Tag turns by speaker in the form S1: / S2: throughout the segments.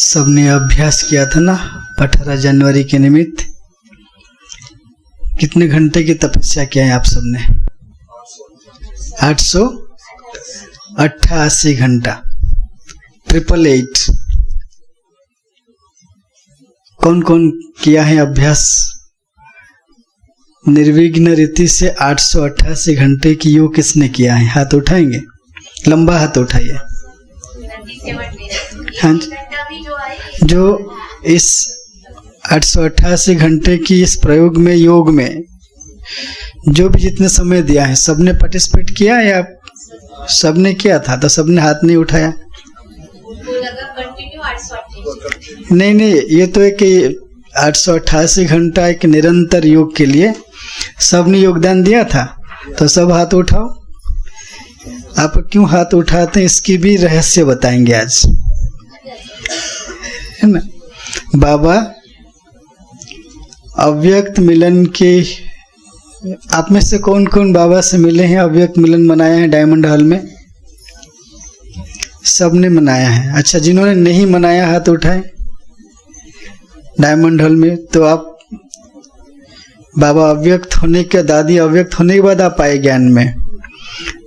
S1: सबने अभ्यास किया था ना 18 जनवरी के निमित्त। कितने घंटे की तपस्या किया है आप सबने? 888 घंटा, 888। कौन कौन किया है अभ्यास निर्विघ्न रीति से? 888 घंटे की योग किसने किया है? हाथ उठाएंगे, लंबा हाथ उठाइए। हाँ जी, जो इस 888 घंटे की इस प्रयोग में, योग में जो भी जितने समय दिया है, सबने पार्टिसिपेट किया या सबने किया था तो सबने हाथ नहीं उठाया? नहीं, ये तो एक 888 घंटा एक निरंतर योग के लिए सबने योगदान दिया था, तो सब हाथ उठाओ। आप क्यों हाथ उठाते हैं इसकी भी रहस्य बताएंगे आज, है ना। बाबा अव्यक्त मिलन के, आप में से कौन कौन बाबा से मिले हैं, अव्यक्त मिलन मनाया है डायमंड हॉल में? सबने मनाया है। अच्छा, जिन्होंने नहीं मनाया हाथ उठाए डायमंड हॉल में। तो आप बाबा अव्यक्त होने के, दादी अव्यक्त होने के बाद आप आए ज्ञान में,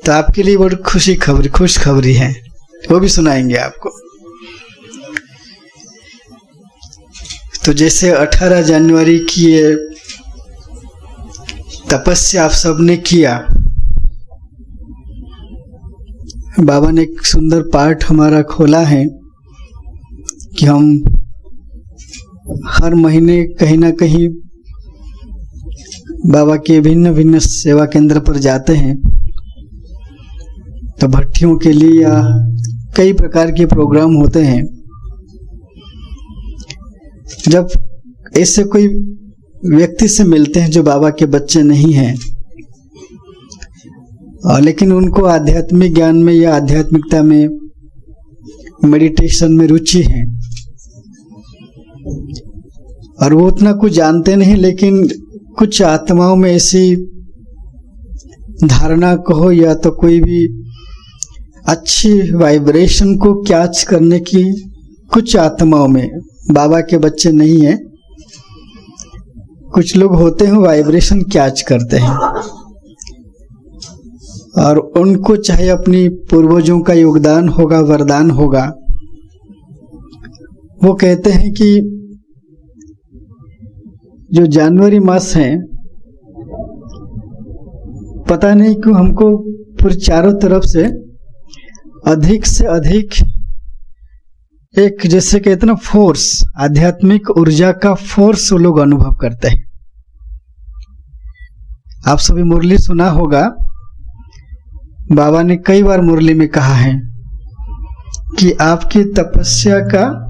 S1: तो आपके लिए बड़ी खुश खबरी है, वो भी सुनाएंगे आपको। तो जैसे 18 जनवरी की ये तपस्या आप सबने किया, बाबा ने एक सुंदर पाठ हमारा खोला है कि हम हर महीने कहीं ना कहीं बाबा के भिन्न भिन्न सेवा केंद्र पर जाते हैं, तो भट्टियों के लिए या कई प्रकार के प्रोग्राम होते हैं। जब ऐसे कोई व्यक्ति से मिलते हैं जो बाबा के बच्चे नहीं हैं, लेकिन उनको आध्यात्मिक ज्ञान में या आध्यात्मिकता में, मेडिटेशन में रुचि है, और वो उतना कुछ जानते नहीं, लेकिन कुछ आत्माओं में ऐसी धारणा कहो या तो कोई भी अच्छी वाइब्रेशन को कैच करने की कुछ आत्माओं में, बाबा के बच्चे नहीं है, कुछ लोग होते हैं वाइब्रेशन कैच करते हैं, और उनको चाहे अपनी पूर्वजों का योगदान होगा, वरदान होगा, वो कहते हैं कि जो जनवरी मास है, पता नहीं क्यों हमको पूरे चारों तरफ से अधिक एक, जैसे कहते ना, फोर्स, आध्यात्मिक ऊर्जा का फोर्स वो लोग अनुभव करते हैं। आप सभी मुरली सुना होगा, बाबा ने कई बार मुरली में कहा है कि आपकी तपस्या का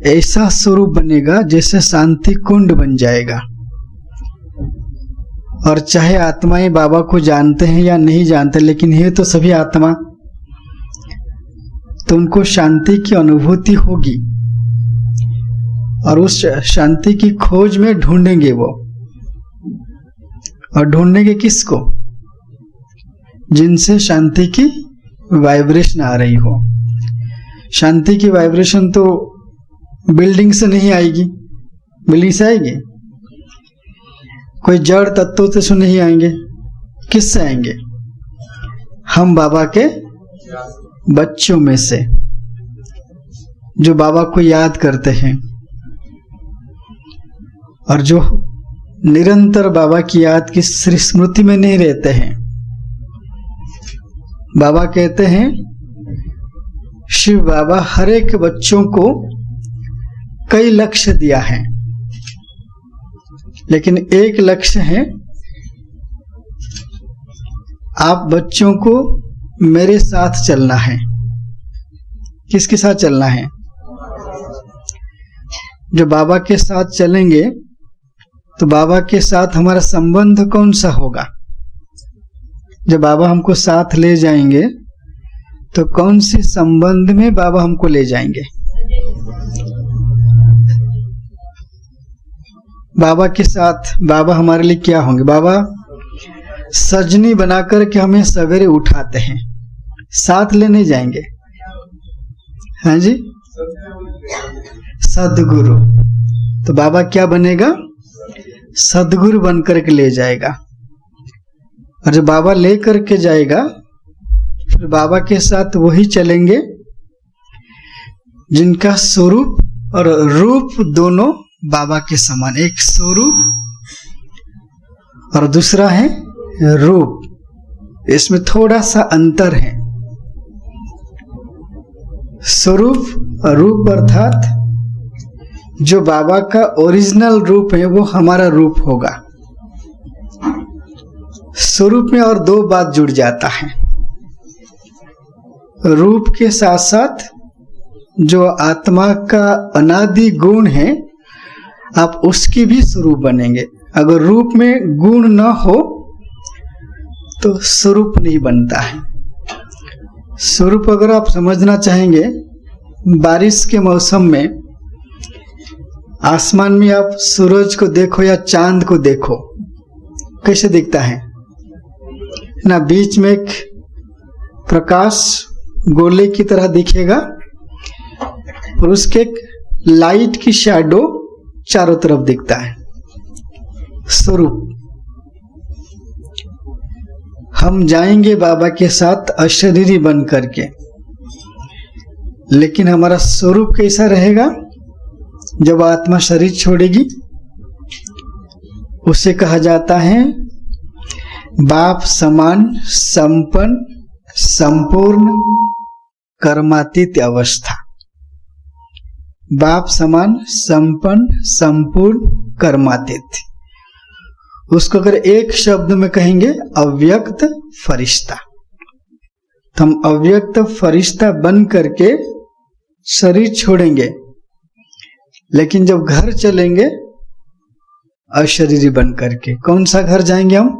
S1: ऐसा स्वरूप बनेगा जैसे शांति कुंड बन जाएगा। और चाहे आत्माएं बाबा को जानते हैं या नहीं जानते, लेकिन ये तो सभी आत्मा, तो उनको शांति की अनुभूति होगी, और उस शांति की खोज में ढूंढेंगे वो। और ढूंढेंगे किसको? जिनसे शांति की वाइब्रेशन आ रही हो। शांति की वाइब्रेशन तो बिल्डिंग से नहीं आएगी, बिल्डिंग से आएगी? कोई जड़ तत्वों से नहीं आएंगे, किससे आएंगे? हम बाबा के बच्चों में से, जो बाबा को याद करते हैं और जो निरंतर बाबा की याद की स्मृति में नहीं रहते हैं। बाबा कहते हैं, शिव बाबा हर एक बच्चों को कई लक्ष्य दिया है, लेकिन एक लक्ष्य है, आप बच्चों को मेरे साथ चलना है। किसके साथ चलना है? जो बाबा के साथ चलेंगे, तो बाबा के साथ हमारा संबंध कौन सा होगा? जब बाबा हमको साथ ले जाएंगे, तो कौन सी संबंध में बाबा हमको ले जाएंगे? बाबा के साथ बाबा हमारे लिए क्या होंगे? बाबा सजनी बनाकर के हमें सवेरे उठाते हैं, साथ लेने जाएंगे। हाँ जी, सदगुरु। तो बाबा क्या बनेगा? सदगुरु बन करके ले जाएगा। और जब बाबा ले करके जाएगा फिर बाबा के साथ वही चलेंगे जिनका स्वरूप और रूप दोनों बाबा के समान। एक स्वरूप और दूसरा है रूप, इसमें थोड़ा सा अंतर है। स्वरूप और रूप अर्थात जो बाबा का ओरिजिनल रूप है वो हमारा रूप होगा। स्वरूप में और दो बात जुड़ जाता है, रूप के साथ साथ जो आत्मा का अनादि गुण है आप उसकी भी स्वरूप बनेंगे। अगर रूप में गुण न हो तो स्वरूप नहीं बनता है। स्वरूप अगर आप समझना चाहेंगे, बारिश के मौसम में आसमान में आप सूरज को देखो या चांद को देखो, कैसे दिखता है ना? बीच में एक प्रकाश गोले की तरह दिखेगा और उसके एक लाइट की शैडो चारों तरफ दिखता है। स्वरूप। हम जाएंगे बाबा के साथ अशरीरी बन करके, लेकिन हमारा स्वरूप कैसा रहेगा? जब आत्मा शरीर छोड़ेगी उसे कहा जाता है बाप समान संपन्न संपूर्ण कर्मातीत अवस्था। बाप समान संपन्न संपूर्ण कर्मातीत, उसको अगर एक शब्द में कहेंगे अव्यक्त फरिश्ता। तो हम अव्यक्त फरिश्ता बन करके शरीर छोड़ेंगे, लेकिन जब घर चलेंगे अशरीरी बन करके। कौन सा घर जाएंगे हम?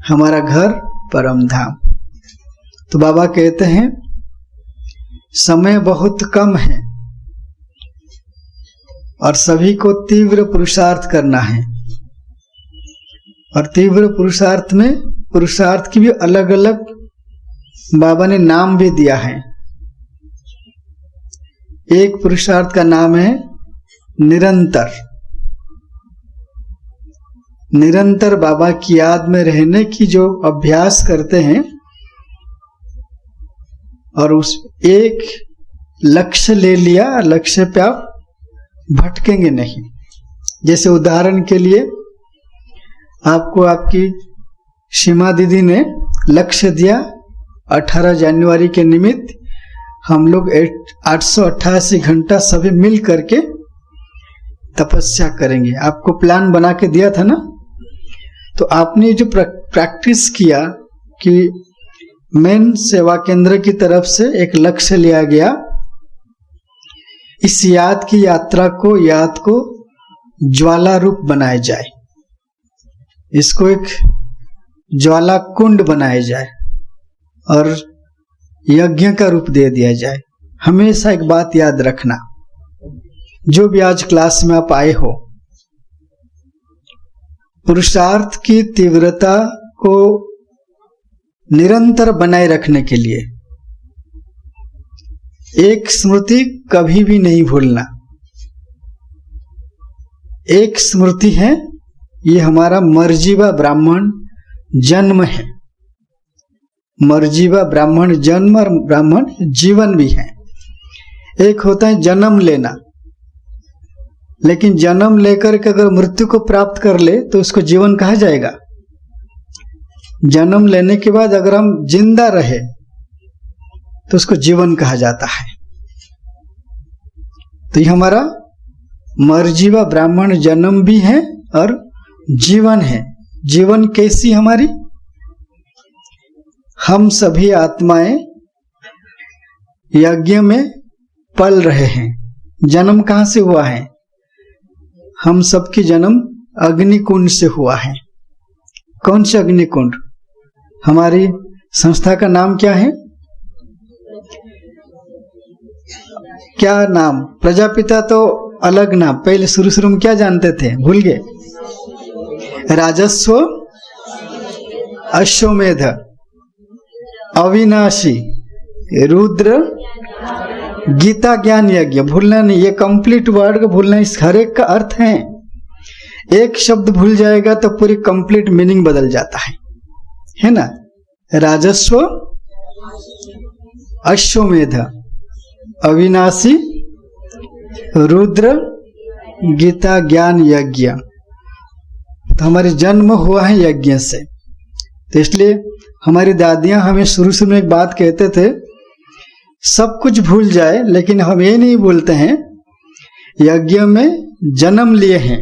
S1: हमारा घर परम धाम। तो बाबा कहते हैं समय बहुत कम है और सभी को तीव्र पुरुषार्थ करना है। और तीव्र पुरुषार्थ में पुरुषार्थ की भी अलग अलग बाबा ने नाम भी दिया है। एक पुरुषार्थ का नाम है निरंतर। निरंतर बाबा की याद में रहने की जो अभ्यास करते हैं और उस एक लक्ष्य ले लिया, लक्ष्य पे आप भटकेंगे नहीं। जैसे उदाहरण के लिए आपको आपकी सीमा दीदी ने लक्ष्य दिया 18 जनवरी के निमित्त हम लोग 888 घंटा सभी मिल करके तपस्या करेंगे। आपको प्लान बना के दिया था ना? तो आपने जो प्रैक्टिस किया कि मेन सेवा केंद्र की तरफ से एक लक्ष्य लिया गया, इस याद की यात्रा को, याद को ज्वाला रूप बनाया जाए, इसको एक ज्वाला कुंड बनाया जाए और यज्ञ का रूप दे दिया जाए। हमेशा एक बात याद रखना, जो भी आज क्लास में आप आए हो, पुरुषार्थ की तीव्रता को निरंतर बनाए रखने के लिए एक स्मृति कभी भी नहीं भूलना। एक स्मृति है, ये हमारा मर्जीवा ब्राह्मण जन्म है। मर्जीवा ब्राह्मण जन्म और ब्राह्मण जीवन भी है। एक होता है जन्म लेना, लेकिन जन्म लेकर के अगर मृत्यु को प्राप्त कर ले तो उसको जीवन कहा जाएगा। जन्म लेने के बाद अगर हम जिंदा रहे तो उसको जीवन कहा जाता है। तो ये हमारा मर्जीवा ब्राह्मण जन्म भी है और जीवन है। जीवन कैसी हमारी? हम सभी आत्माएं यज्ञ में पल रहे हैं। जन्म कहां से हुआ है? हम सबकी जन्म अग्निकुंड से हुआ है। कौन से अग्निकुंड? हमारी संस्था का नाम क्या है? क्या नाम? प्रजापिता तो अलग नाम, पहले शुरू में क्या जानते थे, भूल गए? राजस्व, अश्वमेध, अविनाशी, रुद्र, गीता ज्ञान यज्ञ, भूलना नहीं, ये कंप्लीट वर्ड को भूलना, इस हर एक का अर्थ है। एक शब्द भूल जाएगा तो पूरी कंप्लीट मीनिंग बदल जाता है ना। राजस्व, अश्वमेध, अविनाशी, रुद्र, गीता ज्ञान यज्ञ। तो हमारे जन्म हुआ है यज्ञ से। तो इसलिए हमारी दादियां हमें शुरू शुरू में एक बात कहते थे, सब कुछ भूल जाए लेकिन हम ये नहीं भूलते हैं यज्ञ में जन्म लिए हैं,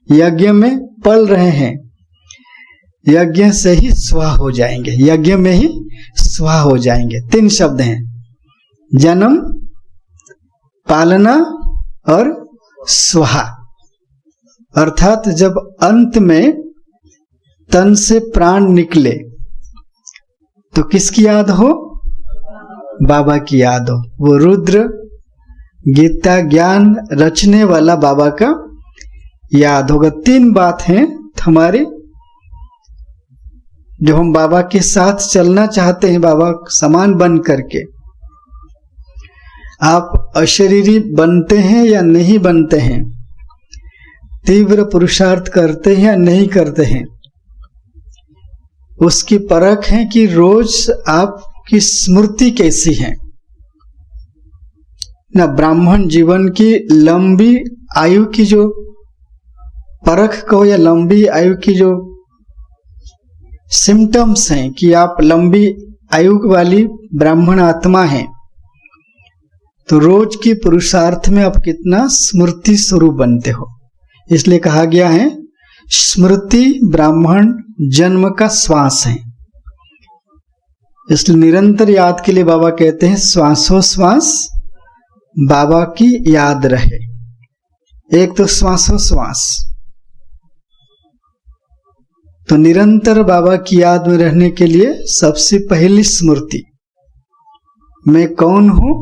S1: यज्ञ में पल रहे हैं, यज्ञ से ही स्वाहा हो जाएंगे, यज्ञ में ही स्वाहा हो जाएंगे। 3 शब्द हैं, जन्म, पालना और स्वाहा। अर्थात जब अंत में तन से प्राण निकले तो किसकी याद हो? बाबा की याद हो। वो रुद्र गीता ज्ञान रचने वाला बाबा का याद होगा। 3 बात हैं हमारे, जो हम बाबा के साथ चलना चाहते हैं, बाबा समान बन करके। आप अशरीरी बनते हैं या नहीं बनते हैं, तीव्र पुरुषार्थ करते हैं या नहीं करते हैं, उसकी परख है कि रोज आपकी स्मृति कैसी है ना। ब्राह्मण जीवन की लंबी आयु की जो परख कहो या लंबी आयु की जो सिम्टम्स हैं कि आप लंबी आयु वाली ब्राह्मण आत्मा हैं, तो रोज की पुरुषार्थ में आप कितना स्मृति स्वरूप बनते हो। इसलिए कहा गया है स्मृति ब्राह्मण जन्म का श्वास है। इसलिए निरंतर याद के लिए बाबा कहते हैं श्वासोश्वास बाबा की याद रहे। एक तो श्वासोश्वास, तो निरंतर बाबा की याद में रहने के लिए सबसे पहली स्मृति, मैं कौन हूं।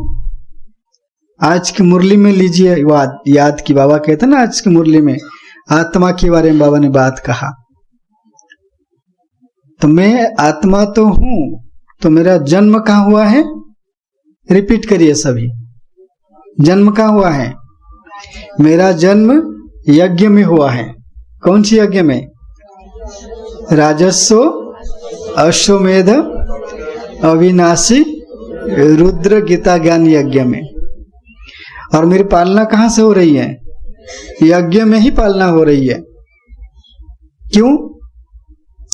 S1: आज की मुरली में लीजिए याद की, बाबा कहते हैं ना आज की मुरली में आत्मा के बारे में बाबा ने बात कहा। तो मैं आत्मा तो हूं, तो मेरा जन्म कहाँ हुआ है? रिपीट करिए सभी, जन्म कहाँ हुआ है? मेरा जन्म यज्ञ में हुआ है। कौन सी यज्ञ में? राजस्व, अश्वमेध, अविनाशी, रुद्र गीता ज्ञान यज्ञ में। और मेरी पालना कहां से हो रही है? यज्ञ में ही पालना हो रही है। क्यों?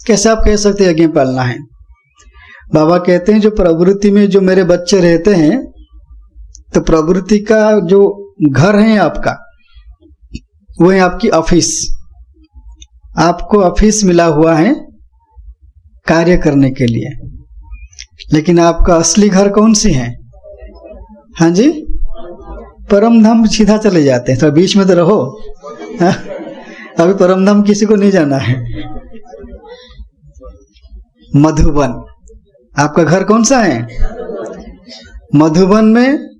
S1: कैसे आप कह सकते यज्ञ पालना है? बाबा कहते हैं जो प्रवृत्ति में जो मेरे बच्चे रहते हैं, तो प्रवृत्ति का जो घर है आपका, वो है आपकी ऑफिस। आपको ऑफिस मिला हुआ है कार्य करने के लिए, लेकिन आपका असली घर कौन सी है? हाँ जी, परम धाम सीधा चले जाते हैं। तो बीच में तो रहो, हाँ? अभी परम धाम किसी को नहीं जाना है। मधुबन, आपका घर कौन सा है? मधुबन में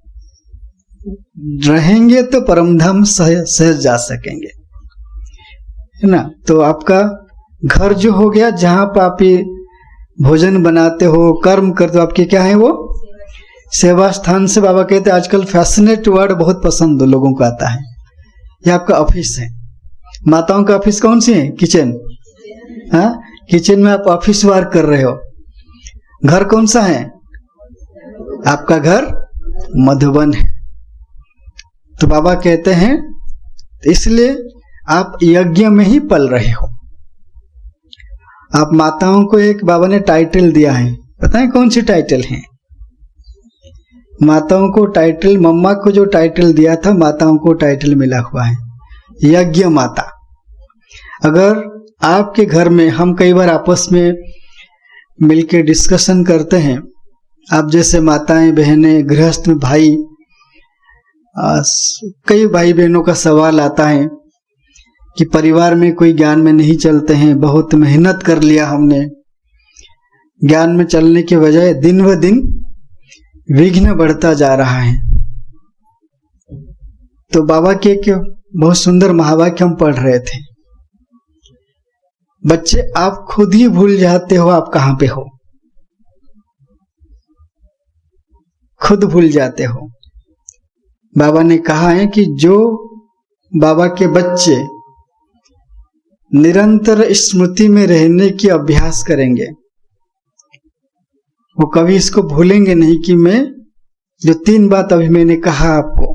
S1: रहेंगे तो परम धाम सहज जा सकेंगे, है ना। तो आपका घर जो हो गया, जहां पर आप ये भोजन बनाते हो, कर्म करते हो, आपके क्या है वो सेवा स्थान। से बाबा कहते हैं आजकल फैशनेट वर्ड बहुत पसंद लोगों को आता है। ये आपका ऑफिस है। माताओं का ऑफिस कौन सी है? किचन। हाँ, किचन में आप ऑफिस वर्क कर रहे हो। घर कौन सा है? आपका घर मधुबन है। तो बाबा कहते हैं इसलिए आप यज्ञ में ही पल रहे हो। आप माताओं को एक बाबा ने टाइटल दिया है, पता है कौन सी टाइटल है? माताओं को टाइटल, मम्मा को जो टाइटल दिया था, माताओं को टाइटल मिला हुआ है यज्ञ माता। अगर आपके घर में, हम कई बार आपस में मिलके डिस्कशन करते हैं, आप जैसे माताएं बहनें गृहस्थ में भाई, कई भाई बहनों का सवाल आता है कि परिवार में कोई ज्ञान में नहीं चलते हैं, बहुत मेहनत कर लिया हमने, ज्ञान में चलने के बजाय दिन ब दिन विघ्न बढ़ता जा रहा है। तो बाबा के एक बहुत सुंदर महावाक्य हम पढ़ रहे थे, बच्चे आप खुद ही भूल जाते हो आप कहां पे हो। खुद भूल जाते हो। बाबा ने कहा है कि जो बाबा के बच्चे निरंतर स्मृति में रहने की अभ्यास करेंगे वो कभी इसको भूलेंगे नहीं कि मैं जो 3 बात अभी मैंने कहा आपको,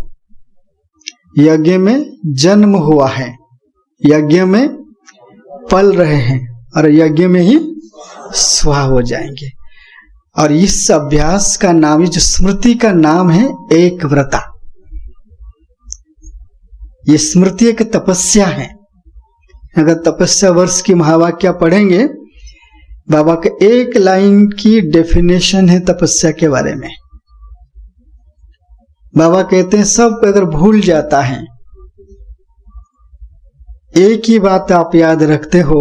S1: यज्ञ में जन्म हुआ है, यज्ञ में पल रहे हैं और यज्ञ में ही स्वाहा हो जाएंगे। और इस अभ्यास का नाम, जो स्मृति का नाम है एक व्रता। ये स्मृति एक तपस्या है। अगर तपस्या वर्ष की महावाक्य पढ़ेंगे, बाबा के एक लाइन की डेफिनेशन है तपस्या के बारे में। बाबा कहते हैं सब अगर भूल जाता है, एक ही बात आप याद रखते हो,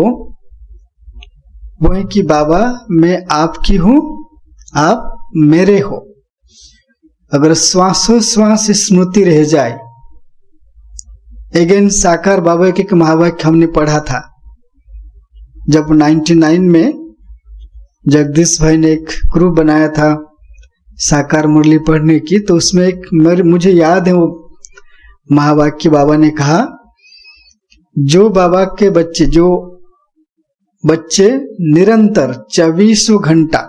S1: वो है कि बाबा मैं आपकी हूं, आप मेरे हो। अगर श्वासों श्वास स्मृति रह जाए, अगेन साकार बाबा के एक महावाक्य हमने पढ़ा था जब 99 में जगदीश भाई ने एक ग्रुप बनाया था साकार मुरली पढ़ने की, तो उसमें एक मुझे याद है वो महावाक्य बाबा ने कहा, जो बाबा के बच्चे, जो बच्चे निरंतर 24 घंटा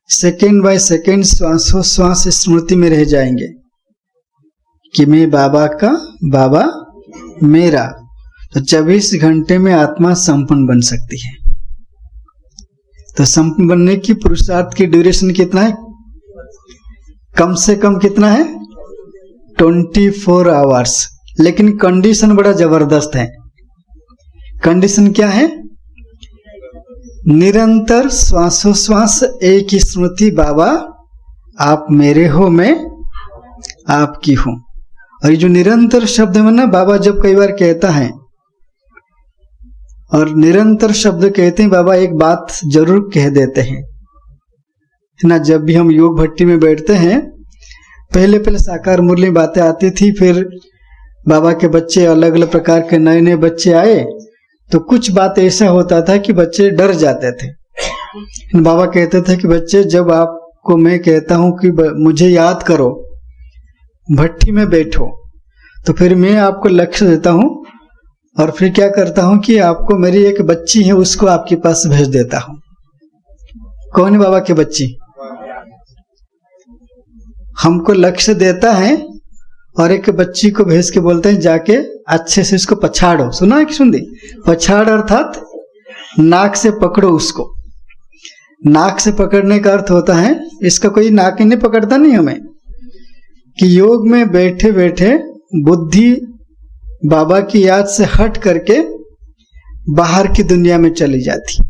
S1: सेकेंड बाय सेकेंड श्वासों श्वास स्मृति में रह जाएंगे कि मैं बाबा का, बाबा मेरा, तो 24 घंटे में आत्मा संपन्न बन सकती है। तो संपन्न बनने की पुरुषार्थ की ड्यूरेशन कितना है? कम से कम कितना है? 24 आवर्स। लेकिन कंडीशन बड़ा जबरदस्त है। कंडीशन क्या है? निरंतर श्वासोश्वास एक ही स्मृति, बाबा आप मेरे हो, मैं आपकी हूं। और ये जो निरंतर शब्द में ना, बाबा जब कई बार कहता है, और निरंतर शब्द कहते हैं, बाबा एक बात जरूर कह देते हैं ना। जब भी हम योग भट्टी में बैठते हैं, पहले साकार मुरली बातें आती थी, फिर बाबा के बच्चे अलग अलग प्रकार के नए नए बच्चे आए, तो कुछ बात ऐसा होता था कि बच्चे डर जाते थे। बाबा कहते थे कि बच्चे, जब आपको मैं कहता हूं कि मुझे याद करो, भट्टी में बैठो, तो फिर मैं आपको लक्ष्य देता हूं और फिर क्या करता हूं कि आपको, मेरी एक बच्ची है उसको आपके पास भेज देता हूं। कौन है बाबा की बच्ची? हमको लक्ष्य देता है और एक बच्ची को भेज के बोलते हैं जाके अच्छे से इसको पछाड़ो। सुना है कि सुन दी? पछाड़ अर्थात नाक से पकड़ो उसको। नाक से पकड़ने का अर्थ होता है, इसका कोई नाक ही नहीं पकड़ता नहीं हमें, कि योग में बैठे बैठे बुद्धि बाबा की याद से हट करके बाहर की दुनिया में चली जाती,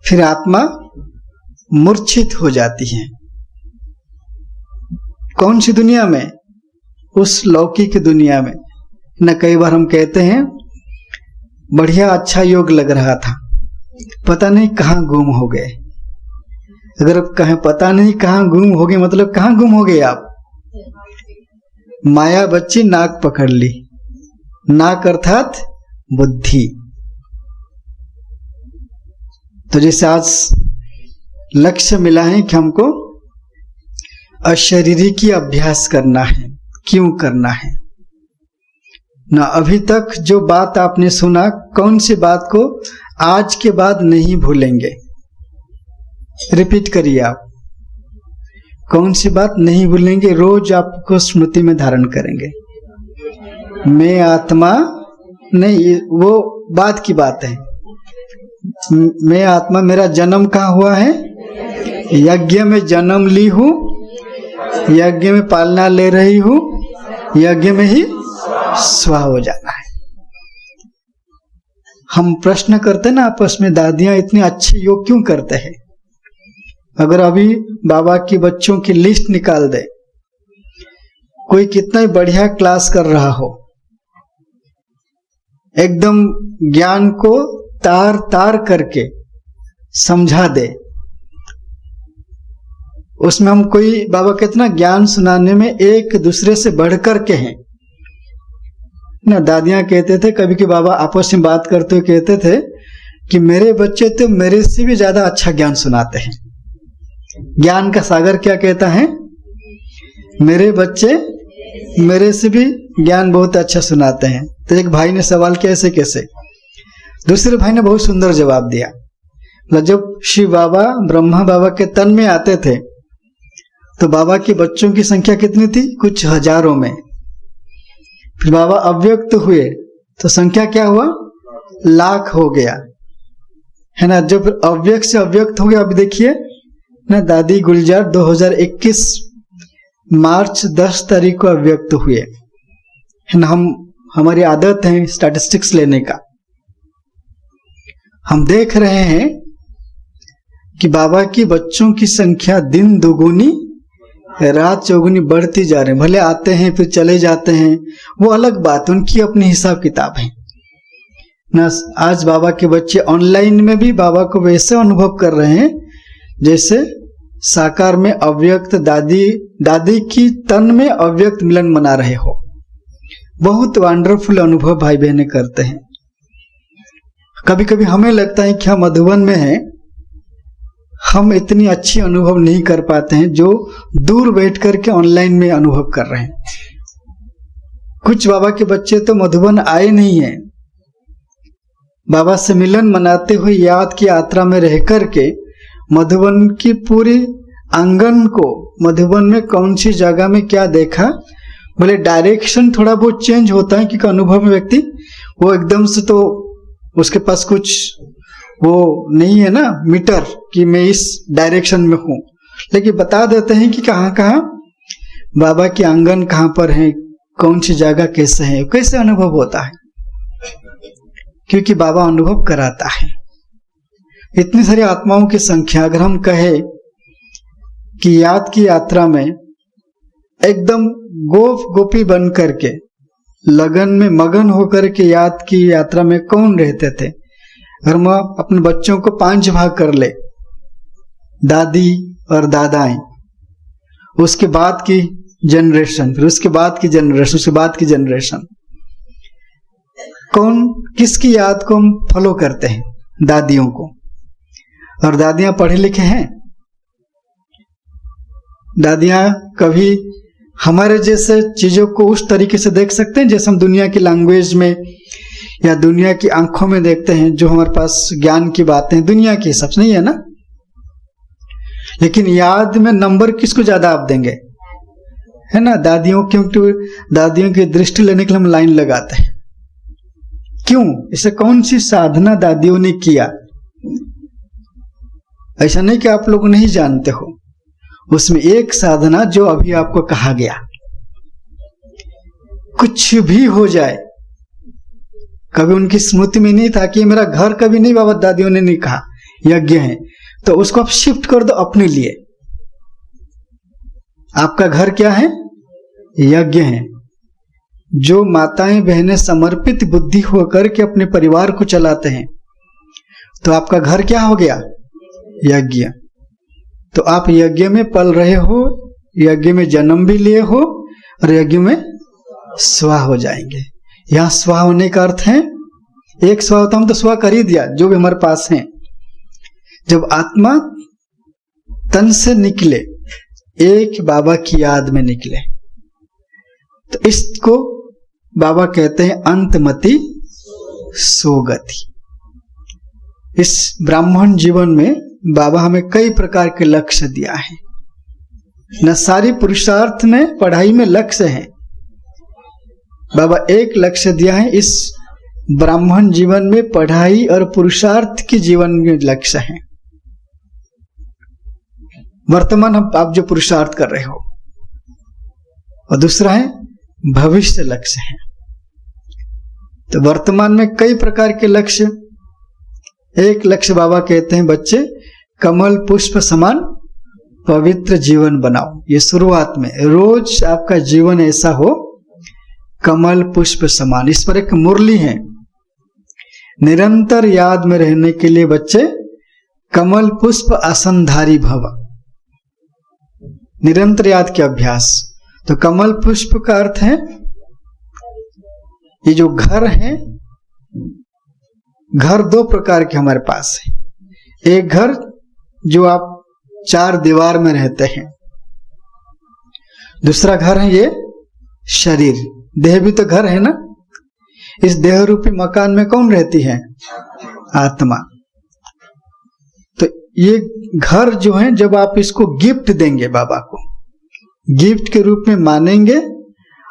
S1: फिर आत्मा मूर्छित हो जाती है। कौन सी दुनिया में? उस लौकिक दुनिया में न। कई बार हम कहते हैं बढ़िया अच्छा योग लग रहा था, पता नहीं कहां गुम हो गए। अगर आप कहें पता नहीं कहां गुम हो गए, मतलब कहां गुम हो गए आप? माया बच्ची नाक पकड़ ली। नाक अर्थात बुद्धि। तो जैसे आज लक्ष्य मिला है कि हमको अशरीरी की अभ्यास करना है। क्यों करना है ना? अभी तक जो बात आपने सुना, कौन सी बात को आज के बाद नहीं भूलेंगे? रिपीट करिए आप, कौन सी बात नहीं भूलेंगे? रोज आपको स्मृति में धारण करेंगे। मैं आत्मा नहीं, वो बात की बात है। मैं आत्मा, मेरा जन्म कहाँ हुआ है? यज्ञ में जन्म ली हूं, यज्ञ में पालना ले रही हूं, यज्ञ में ही स्वाहा हो जाना है। हम प्रश्न करते ना आपस में, दादियां इतने अच्छे योग क्यों करते हैं? अगर अभी बाबा की बच्चों की लिस्ट निकाल दे, कोई कितना ही बढ़िया क्लास कर रहा हो, एकदम ज्ञान को तार तार करके समझा दे, उसमें हम कोई, बाबा कितना ज्ञान सुनाने में एक दूसरे से बढ़कर के हैं ना। दादियां कहते थे कभी कि बाबा आपस में बात करते हुए कहते थे कि मेरे बच्चे तो मेरे से भी ज्यादा अच्छा ज्ञान सुनाते हैं। ज्ञान का सागर क्या कहता है? मेरे बच्चे मेरे से भी ज्ञान बहुत अच्छा सुनाते हैं। तो एक भाई ने सवाल किया ऐसे कैसे? दूसरे भाई ने बहुत सुंदर जवाब दिया। जब शिव बाबा ब्रह्मा बाबा के तन में आते थे तो बाबा के बच्चों की संख्या कितनी थी? कुछ हजारों में। फिर बाबा अव्यक्त हुए तो संख्या क्या हुआ? लाख हो गया, है ना। जब अव्यक्त से अव्यक्त हो गया, अभी देखिए ना, दादी गुलजार 2021 मार्च 10 तारीख को अव्यक्त हुए, है ना। हमारी आदत है स्टैटिस्टिक्स लेने का। हम देख रहे हैं कि बाबा की बच्चों की संख्या दिन दुगुनी रात चौगुनी बढ़ती जा रही है। भले आते हैं फिर चले जाते हैं, वो अलग बात, उनकी अपनी हिसाब किताब है ना। आज बाबा के बच्चे ऑनलाइन में भी बाबा को वैसे अनुभव कर रहे हैं जैसे साकार में अव्यक्त दादी की तन में अव्यक्त मिलन मना रहे हो। बहुत वंडरफुल अनुभव भाई बहनें करते हैं। कभी कभी हमें लगता है कि हम मधुबन में हैं, हम इतनी अच्छी अनुभव नहीं कर पाते हैं जो दूर बैठ करके ऑनलाइन में अनुभव कर रहे हैं। कुछ बाबा के बच्चे तो मधुबन आए नहीं हैं, बाबा से मिलन मनाते हुए याद की यात्रा में रह करके मधुबन की पूरी आंगन को, मधुबन में कौन सी जगह में क्या देखा, बोले डायरेक्शन थोड़ा बहुत चेंज होता है क्योंकि अनुभव में व्यक्ति वो एकदम से तो उसके पास कुछ वो नहीं है ना मीटर कि मैं इस डायरेक्शन में हूं, लेकिन बता देते हैं कि कहाँ कहाँ बाबा की आंगन कहाँ पर है, कौन सी जगह कैसे है, कैसे अनुभव होता है, क्योंकि बाबा अनुभव कराता है। इतनी सारी आत्माओं की संख्या, अगर हम कहे कि याद की यात्रा में एकदम गोपी बन करके लगन में मगन होकर के याद की यात्रा में कौन रहते थे, अगर हम अपने बच्चों को 5 भाग कर ले, दादी और दादाएं, उसके बाद की जनरेशन, फिर उसके बाद की जनरेशन, उसके बाद की जनरेशन, कौन किसकी याद को हम फॉलो करते हैं? दादियों को। और दादियां पढ़े लिखे हैं? दादियां कभी हमारे जैसे चीजों को उस तरीके से देख सकते हैं जैसे हम दुनिया की लैंग्वेज में या दुनिया की आंखों में देखते हैं, जो हमारे पास ज्ञान की बातें दुनिया के हिसाब से नहीं है ना। लेकिन याद में नंबर किसको ज्यादा आप देंगे, है ना? दादियों, क्योंकि दादियों की दृष्टि लेने के लिए हम लाइन लगाते हैं। क्यों? इसे कौन सी साधना दादियों ने किया? ऐसा नहीं कि आप लोग नहीं जानते हो, उसमें एक साधना जो अभी आपको कहा गया, कुछ भी हो जाए, कभी उनकी स्मृति में नहीं था कि मेरा घर कभी नहीं, बाबा दादियों ने नहीं कहा यज्ञ है, तो उसको आप शिफ्ट कर दो अपने लिए। आपका घर क्या है? यज्ञ है। जो माताएं बहनें समर्पित बुद्धि होकर के अपने परिवार को चलाते हैं, तो आपका घर क्या हो गया? यज्ञ। तो आप यज्ञ में पल रहे हो, यज्ञ में जन्म भी लिए हो और यज्ञ में स्वा हो जाएंगे। यहां स्वा होने का अर्थ है, एक स्वा होता हम तो स्वा कर ही दिया जो भी हमारे पास है। जब आत्मा तन से निकले, एक बाबा की याद में निकले, तो इसको बाबा कहते हैं अंतमति सोगति। इस ब्राह्मण जीवन में बाबा हमें कई प्रकार के लक्ष्य दिया है न। सारी पुरुषार्थ में पढ़ाई में लक्ष्य है, बाबा एक लक्ष्य दिया है। इस ब्राह्मण जीवन में पढ़ाई और पुरुषार्थ के जीवन में लक्ष्य है। वर्तमान आप जो पुरुषार्थ कर रहे हो, और दूसरा है भविष्य लक्ष्य है। तो वर्तमान में कई प्रकार के लक्ष्य। एक लक्ष्य बाबा कहते हैं, बच्चे कमल पुष्प समान पवित्र जीवन बनाओ। ये शुरुआत में रोज आपका जीवन ऐसा हो कमल पुष्प समान। इस पर एक मुरली है, निरंतर याद में रहने के लिए बच्चे कमल पुष्प आसनधारी भव, निरंतर याद के अभ्यास। तो कमल पुष्प का अर्थ है ये जो घर है, घर 2 प्रकार के हमारे पास है। एक घर जो आप चार दीवार में रहते हैं। दूसरा घर है ये शरीर, देह भी तो घर है ना। इस देह रूपी मकान में कौन रहती है? आत्मा। तो ये घर जो है, जब आप इसको गिफ्ट देंगे बाबा को, गिफ्ट के रूप में मानेंगे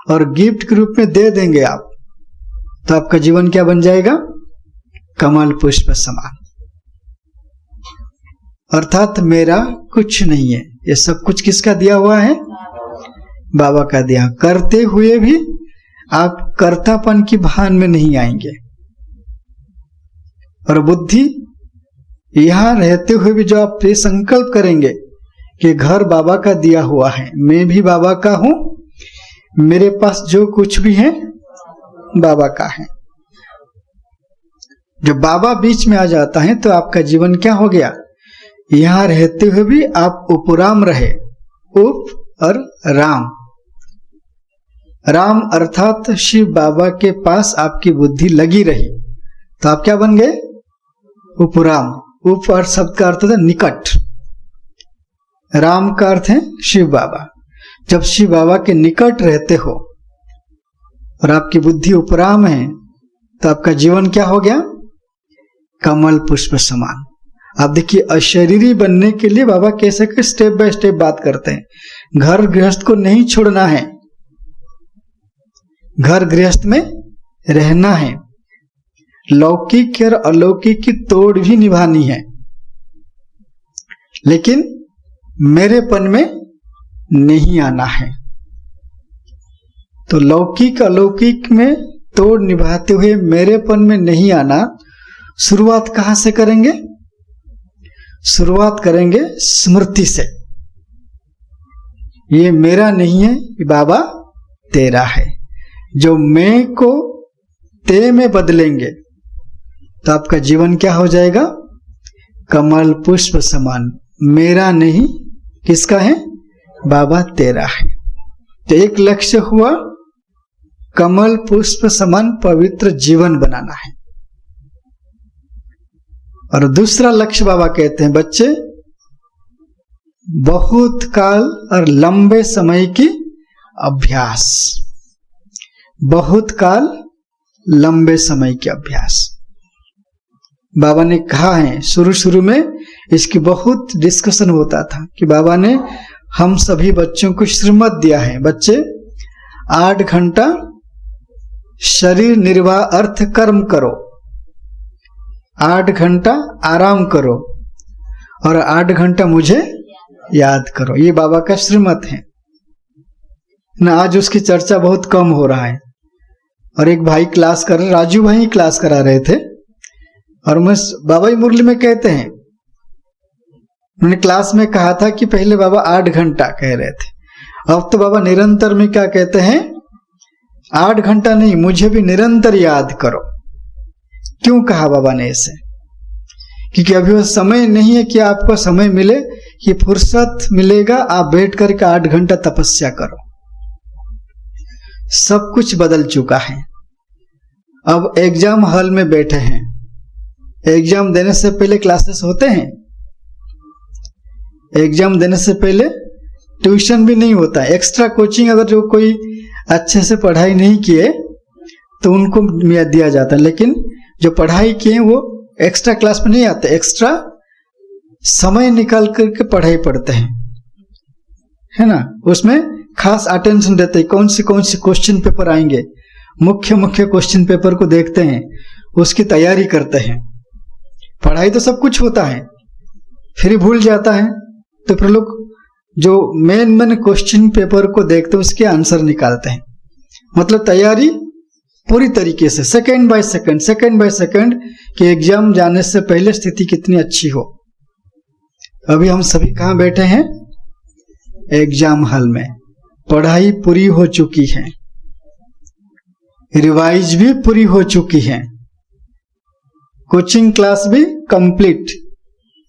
S1: और गिफ्ट के रूप में दे देंगे आप, तो आपका जीवन क्या बन जाएगा? कमल पुष्प समान। अर्थात मेरा कुछ नहीं है, ये सब कुछ किसका दिया हुआ है? बाबा का दिया। करते हुए भी आप कर्तापन की भान में नहीं आएंगे, और बुद्धि यहां रहते हुए भी जो आप ये संकल्प करेंगे कि घर बाबा का दिया हुआ है, मैं भी बाबा का हूं, मेरे पास जो कुछ भी है बाबा का है। जब बाबा बीच में आ जाता है तो आपका जीवन क्या हो गया? यहां रहते हुए भी आप उपराम रहे। उप और राम, राम अर्थात शिव बाबा के पास आपकी बुद्धि लगी रही, तो आप क्या बन गए? उपराम। उप और शब्द का अर्थ है निकट, राम का अर्थ है शिव बाबा। जब शिव बाबा के निकट रहते हो और आपकी बुद्धि उपराम है, तो आपका जीवन क्या हो गया? कमल पुष्प समान। आप देखिए, अशरीरी बनने के लिए बाबा कैसे के स्टेप बाय स्टेप बात करते हैं। घर गृहस्थ को नहीं छोड़ना है, घर गृहस्थ में रहना है, लौकिक और अलौकिक की तोड़ भी निभानी है, लेकिन मेरेपन में नहीं आना है। तो लौकिक अलौकिक में तोड़ निभाते हुए मेरेपन में नहीं आना, शुरुआत कहां से करेंगे? शुरुआत करेंगे स्मृति से। ये मेरा नहीं है, बाबा तेरा है। जो मैं को ते में बदलेंगे तो आपका जीवन क्या हो जाएगा? कमल पुष्प समान। मेरा नहीं, किसका है? बाबा तेरा है। तो एक लक्ष्य हुआ, कमल पुष्प समान पवित्र जीवन बनाना है। और दूसरा लक्ष्य बाबा कहते हैं, बच्चे बहुत काल और लंबे समय की अभ्यास, बहुत काल लंबे समय की अभ्यास। बाबा ने कहा है, शुरू शुरू में इसकी बहुत डिस्कशन होता था कि बाबा ने हम सभी बच्चों को श्रीमत दिया है, बच्चे 8 घंटा शरीर निर्वाह अर्थ कर्म करो, 8 घंटा आराम करो और 8 घंटा मुझे याद करो। ये बाबा का श्रीमत है ना। आज उसकी चर्चा बहुत कम हो रहा है। और एक भाई क्लास कर रहे, राजू भाई क्लास करा रहे थे, और मैं बाबा ही मुरली में कहते हैं, उन्होंने क्लास में कहा था कि पहले बाबा 8 घंटा कह रहे थे, अब तो बाबा निरंतर में क्या कहते हैं? 8 घंटा नहीं, मुझे भी निरंतर याद करो। क्यों कहा बाबा ने ऐसे? क्योंकि अभी वो समय नहीं है कि आपको समय मिले, कि फुर्सत मिलेगा आप बैठ करके 8 घंटा तपस्या करो। सब कुछ बदल चुका है। अब एग्जाम हॉल में बैठे हैं, एग्जाम देने से पहले क्लासेस होते हैं, एग्जाम देने से पहले ट्यूशन भी नहीं होता है। एक्स्ट्रा कोचिंग अगर जो कोई अच्छे से पढ़ाई नहीं किए तो उनको दिया जाता है, लेकिन जो पढ़ाई किए वो एक्स्ट्रा क्लास में नहीं आते, एक्स्ट्रा समय निकाल करके पढ़ाई पढ़ते हैं, है ना। उसमें खास अटेंशन देते हैं, कौन से क्वेश्चन पेपर आएंगे, मुख्य मुख्य क्वेश्चन पेपर को देखते हैं, उसकी तैयारी करते हैं। पढ़ाई तो सब कुछ होता है, फिर भूल जाता है, तो फिर लोग जो मेन क्वेश्चन पेपर को देखते हैं उसके आंसर निकालते हैं। मतलब तैयारी पूरी तरीके से, सेकंड बाय सेकंड कि एग्जाम जाने से पहले स्थिति कितनी अच्छी हो। अभी हम सभी कहां बैठे हैं? एग्जाम हॉल में। पढ़ाई पूरी हो चुकी है, रिवाइज भी पूरी हो चुकी है, कोचिंग क्लास भी कंप्लीट,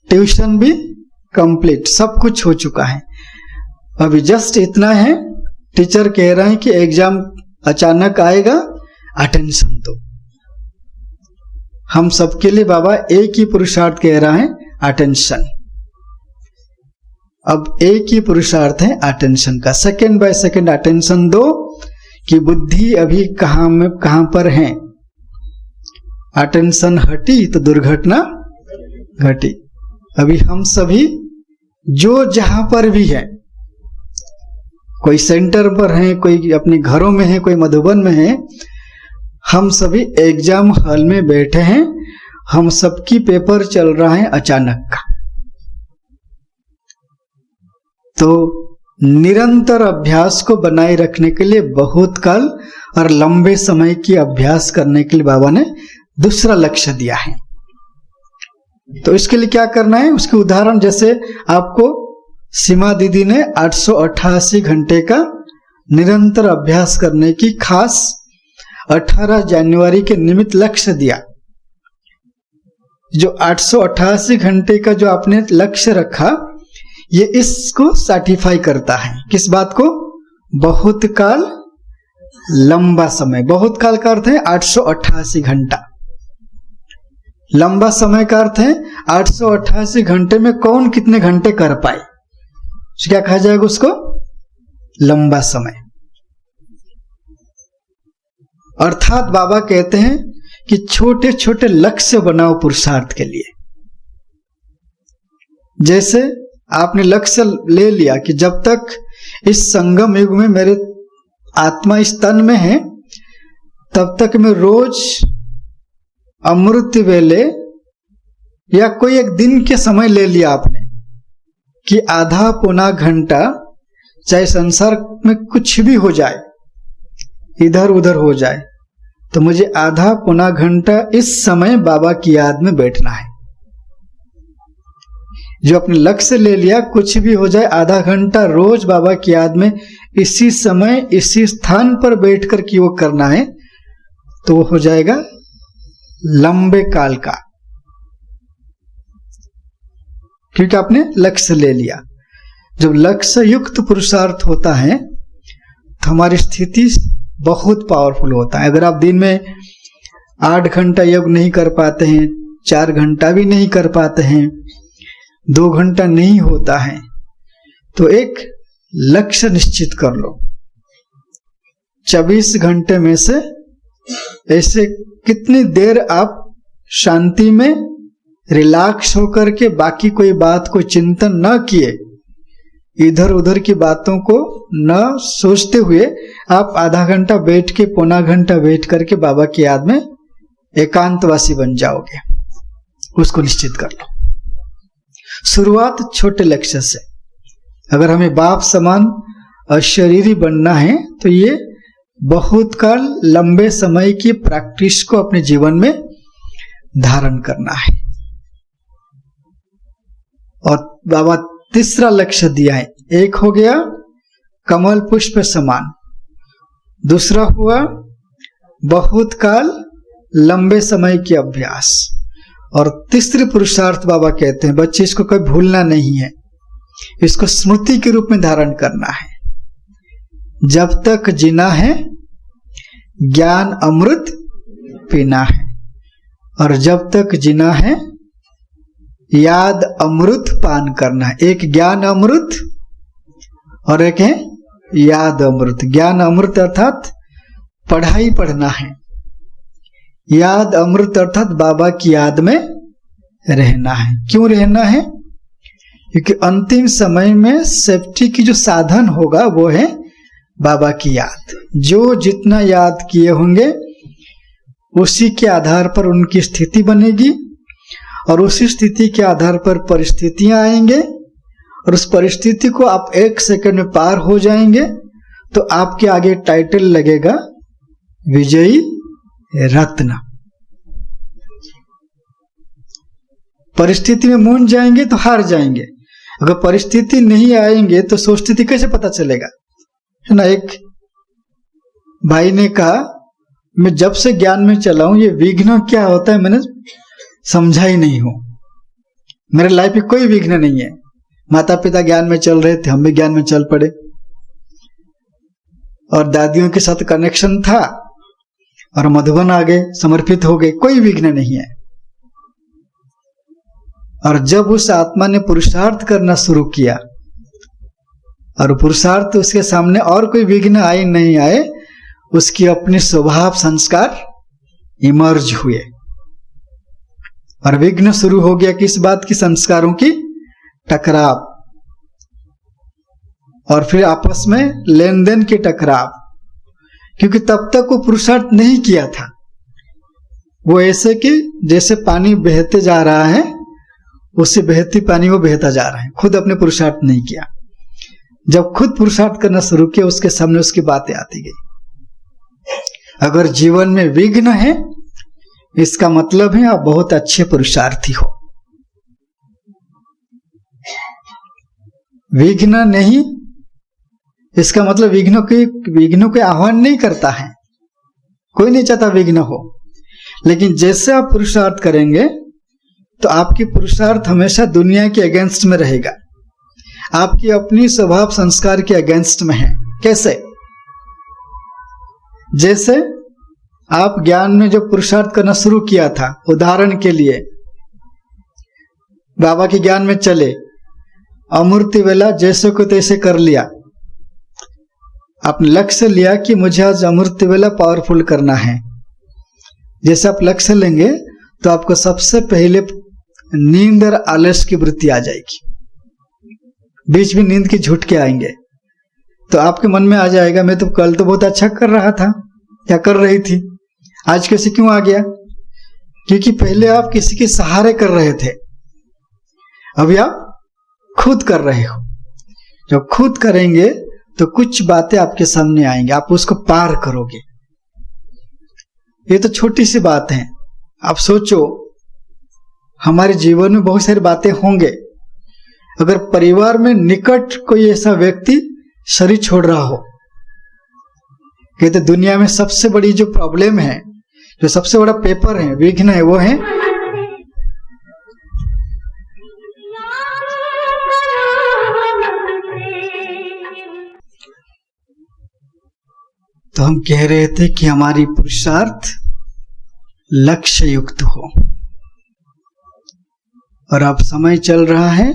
S1: ट्यूशन भी कंप्लीट, सब कुछ हो चुका है। अभी जस्ट इतना है, टीचर कह रहे हैं कि एग्जाम अचानक आएगा, अटेंशन दो। हम सबके लिए बाबा एक ही पुरुषार्थ कह रहा है, अटेंशन। अब एक ही पुरुषार्थ है अटेंशन का, सेकंड बाय सेकंड अटेंशन दो कि बुद्धि अभी कहां पर है। अटेंशन हटी तो दुर्घटना घटी। अभी हम सभी जो जहां पर भी है, कोई सेंटर पर है, कोई अपने घरों में है, कोई मधुबन में है, हम सभी एग्जाम हॉल में बैठे हैं। हम सबकी पेपर चल रहा है अचानक का। तो निरंतर अभ्यास को बनाए रखने के लिए बहुत काल और लंबे समय की अभ्यास करने के लिए बाबा ने दूसरा लक्ष्य दिया है। तो इसके लिए क्या करना है, उसके उदाहरण जैसे आपको सीमा दीदी ने 888 घंटे का निरंतर अभ्यास करने की खास 18 जनवरी के निमित्त लक्ष्य दिया। जो 888 घंटे का जो आपने लक्ष्य रखा, ये इसको सर्टिफाई करता है। किस बात को? बहुत काल लंबा समय। बहुत काल का अर्थ है 888 घंटा। लंबा समय का अर्थ है 888 घंटे में कौन कितने घंटे कर पाए, क्या कहा जाएगा उसको? लंबा समय। अर्थात बाबा कहते हैं कि छोटे छोटे लक्ष्य बनाओ पुरुषार्थ के लिए। जैसे आपने लक्ष्य ले लिया कि जब तक इस संगम युग में मेरे आत्मा इस तन में है, तब तक मैं रोज अमृत वेले या कोई एक दिन के समय ले लिया आपने कि आधा पौना घंटा, चाहे संसार में कुछ भी हो जाए, इधर उधर हो जाए, तो मुझे आधा पौना घंटा इस समय बाबा की याद में बैठना है। जो अपने लक्ष्य ले लिया, कुछ भी हो जाए, आधा घंटा रोज बाबा की याद में इसी समय इसी स्थान पर बैठकर की वो करना है, तो वो हो जाएगा लंबे काल का, क्योंकि आपने लक्ष्य ले लिया। जब लक्ष्य युक्त पुरुषार्थ होता है तो हमारी स्थिति बहुत पावरफुल होता है। अगर आप दिन में 8 घंटा योग नहीं कर पाते हैं, 4 घंटा भी नहीं कर पाते हैं, 2 घंटा नहीं होता है, तो एक लक्ष्य निश्चित कर लो। 24 घंटे में से ऐसे कितनी देर आप शांति में रिलैक्स होकर के बाकी कोई बात को चिंतन न किए, इधर उधर की बातों को न सोचते हुए आप आधा घंटा बैठ के, पौना घंटा बैठ करके बाबा की याद में एकांतवासी बन जाओगे, उसको निश्चित कर लो। शुरुआत छोटे लक्ष्य से। अगर हमें बाप समान अशरीरी बनना है तो ये बहुत काल लंबे समय की प्रैक्टिस को अपने जीवन में धारण करना है। और बाबा तीसरा लक्ष्य दिया है। एक हो गया कमल पुष्प समान, दूसरा हुआ बहुत काल लंबे समय की अभ्यास, और तीसरी पुरुषार्थ बाबा कहते हैं बच्चे इसको कभी भूलना नहीं है, इसको स्मृति के रूप में धारण करना है। जब तक जीना है ज्ञान अमृत पीना है, और जब तक जीना है याद अमृत पान करना है। एक ज्ञान अमृत और एक है याद अमृत। ज्ञान अमृत अर्थात पढ़ाई पढ़ना है, याद अमृत अर्थात बाबा की याद में रहना है। क्यों रहना है? क्योंकि अंतिम समय में सेफ्टी की जो साधन होगा वो है बाबा की याद। जो जितना याद किए होंगे उसी के आधार पर उनकी स्थिति बनेगी, और उसी स्थिति के आधार पर परिस्थितियां आएंगे, और उस परिस्थिति को आप 1 सेकंड में पार हो जाएंगे तो आपके आगे टाइटल लगेगा विजयी रत्न। परिस्थिति में मूंझ जाएंगे तो हार जाएंगे। अगर परिस्थिति नहीं आएंगे तो स्वस्थिति कैसे पता चलेगा, है ना। एक भाई ने कहा मैं जब से ज्ञान में चला हूं ये विघ्न क्या होता है मैंने समझा ही नहीं हूं। मेरे लाइफ में कोई विघ्न नहीं है। माता पिता ज्ञान में चल रहे थे, हम भी ज्ञान में चल पड़े, और दादियों के साथ कनेक्शन था, और मधुबन आ गए, समर्पित हो गए, कोई विघ्न नहीं है। और जब उस आत्मा ने पुरुषार्थ करना शुरू किया और पुरुषार्थ उसके सामने और कोई विघ्न आए नहीं आए, उसकी अपने स्वभाव संस्कार इमर्ज हुए। और विघ्न शुरू हो गया किस बात की? संस्कारों की टकराव, और फिर आपस में लेन देन के टकराव। क्योंकि तब तक वो पुरुषार्थ नहीं किया था, वो ऐसे कि जैसे पानी बहते जा रहा है, उससे बहती पानी वो बहता जा रहा है, खुद अपने पुरुषार्थ नहीं किया। जब खुद पुरुषार्थ करना शुरू किया, उसके सामने उसकी बातें आती गई। अगर जीवन में विघ्न है, इसका मतलब है आप बहुत अच्छे पुरुषार्थी हो। विघ्न नहीं, इसका मतलब विघ्नों के आह्वान नहीं करता है। कोई नहीं चाहता विघ्न हो, लेकिन जैसे आप पुरुषार्थ करेंगे तो आपकी पुरुषार्थ हमेशा दुनिया के अगेंस्ट में रहेगा, आपकी अपनी स्वभाव संस्कार के अगेंस्ट में है। कैसे? जैसे आप ज्ञान में जब पुरुषार्थ करना शुरू किया था, उदाहरण के लिए बाबा के ज्ञान में चले, अमूर्ति वेला जैसे को तैसे कर लिया, आपने लक्ष्य लिया कि मुझे आज अमूर्ति वेला पावरफुल करना है। जैसे आप लक्ष्य लेंगे तो आपको सबसे पहले नींद और आलस की वृत्ति आ जाएगी, बीच में नींद के झटके आएंगे, तो आपके मन में आ जाएगा मैं तो कल तो बहुत अच्छा कर रहा था या कर रही थी, आज कैसे क्यों आ गया? क्योंकि पहले आप किसी के सहारे कर रहे थे, अभी आप खुद कर रहे हो। जब खुद करेंगे तो कुछ बातें आपके सामने आएंगे, आप उसको पार करोगे। ये तो छोटी सी बात है। आप सोचो, हमारे जीवन में बहुत सारी बातें होंगे। अगर परिवार में निकट कोई ऐसा व्यक्ति शरीर छोड़ रहा हो, कहते दुनिया में सबसे बड़ी जो प्रॉब्लम है, जो सबसे बड़ा पेपर है, विघ्न है, वो है तो हम कह रहे थे कि हमारी पुरुषार्थ लक्ष्य युक्त हो। और अब समय चल रहा है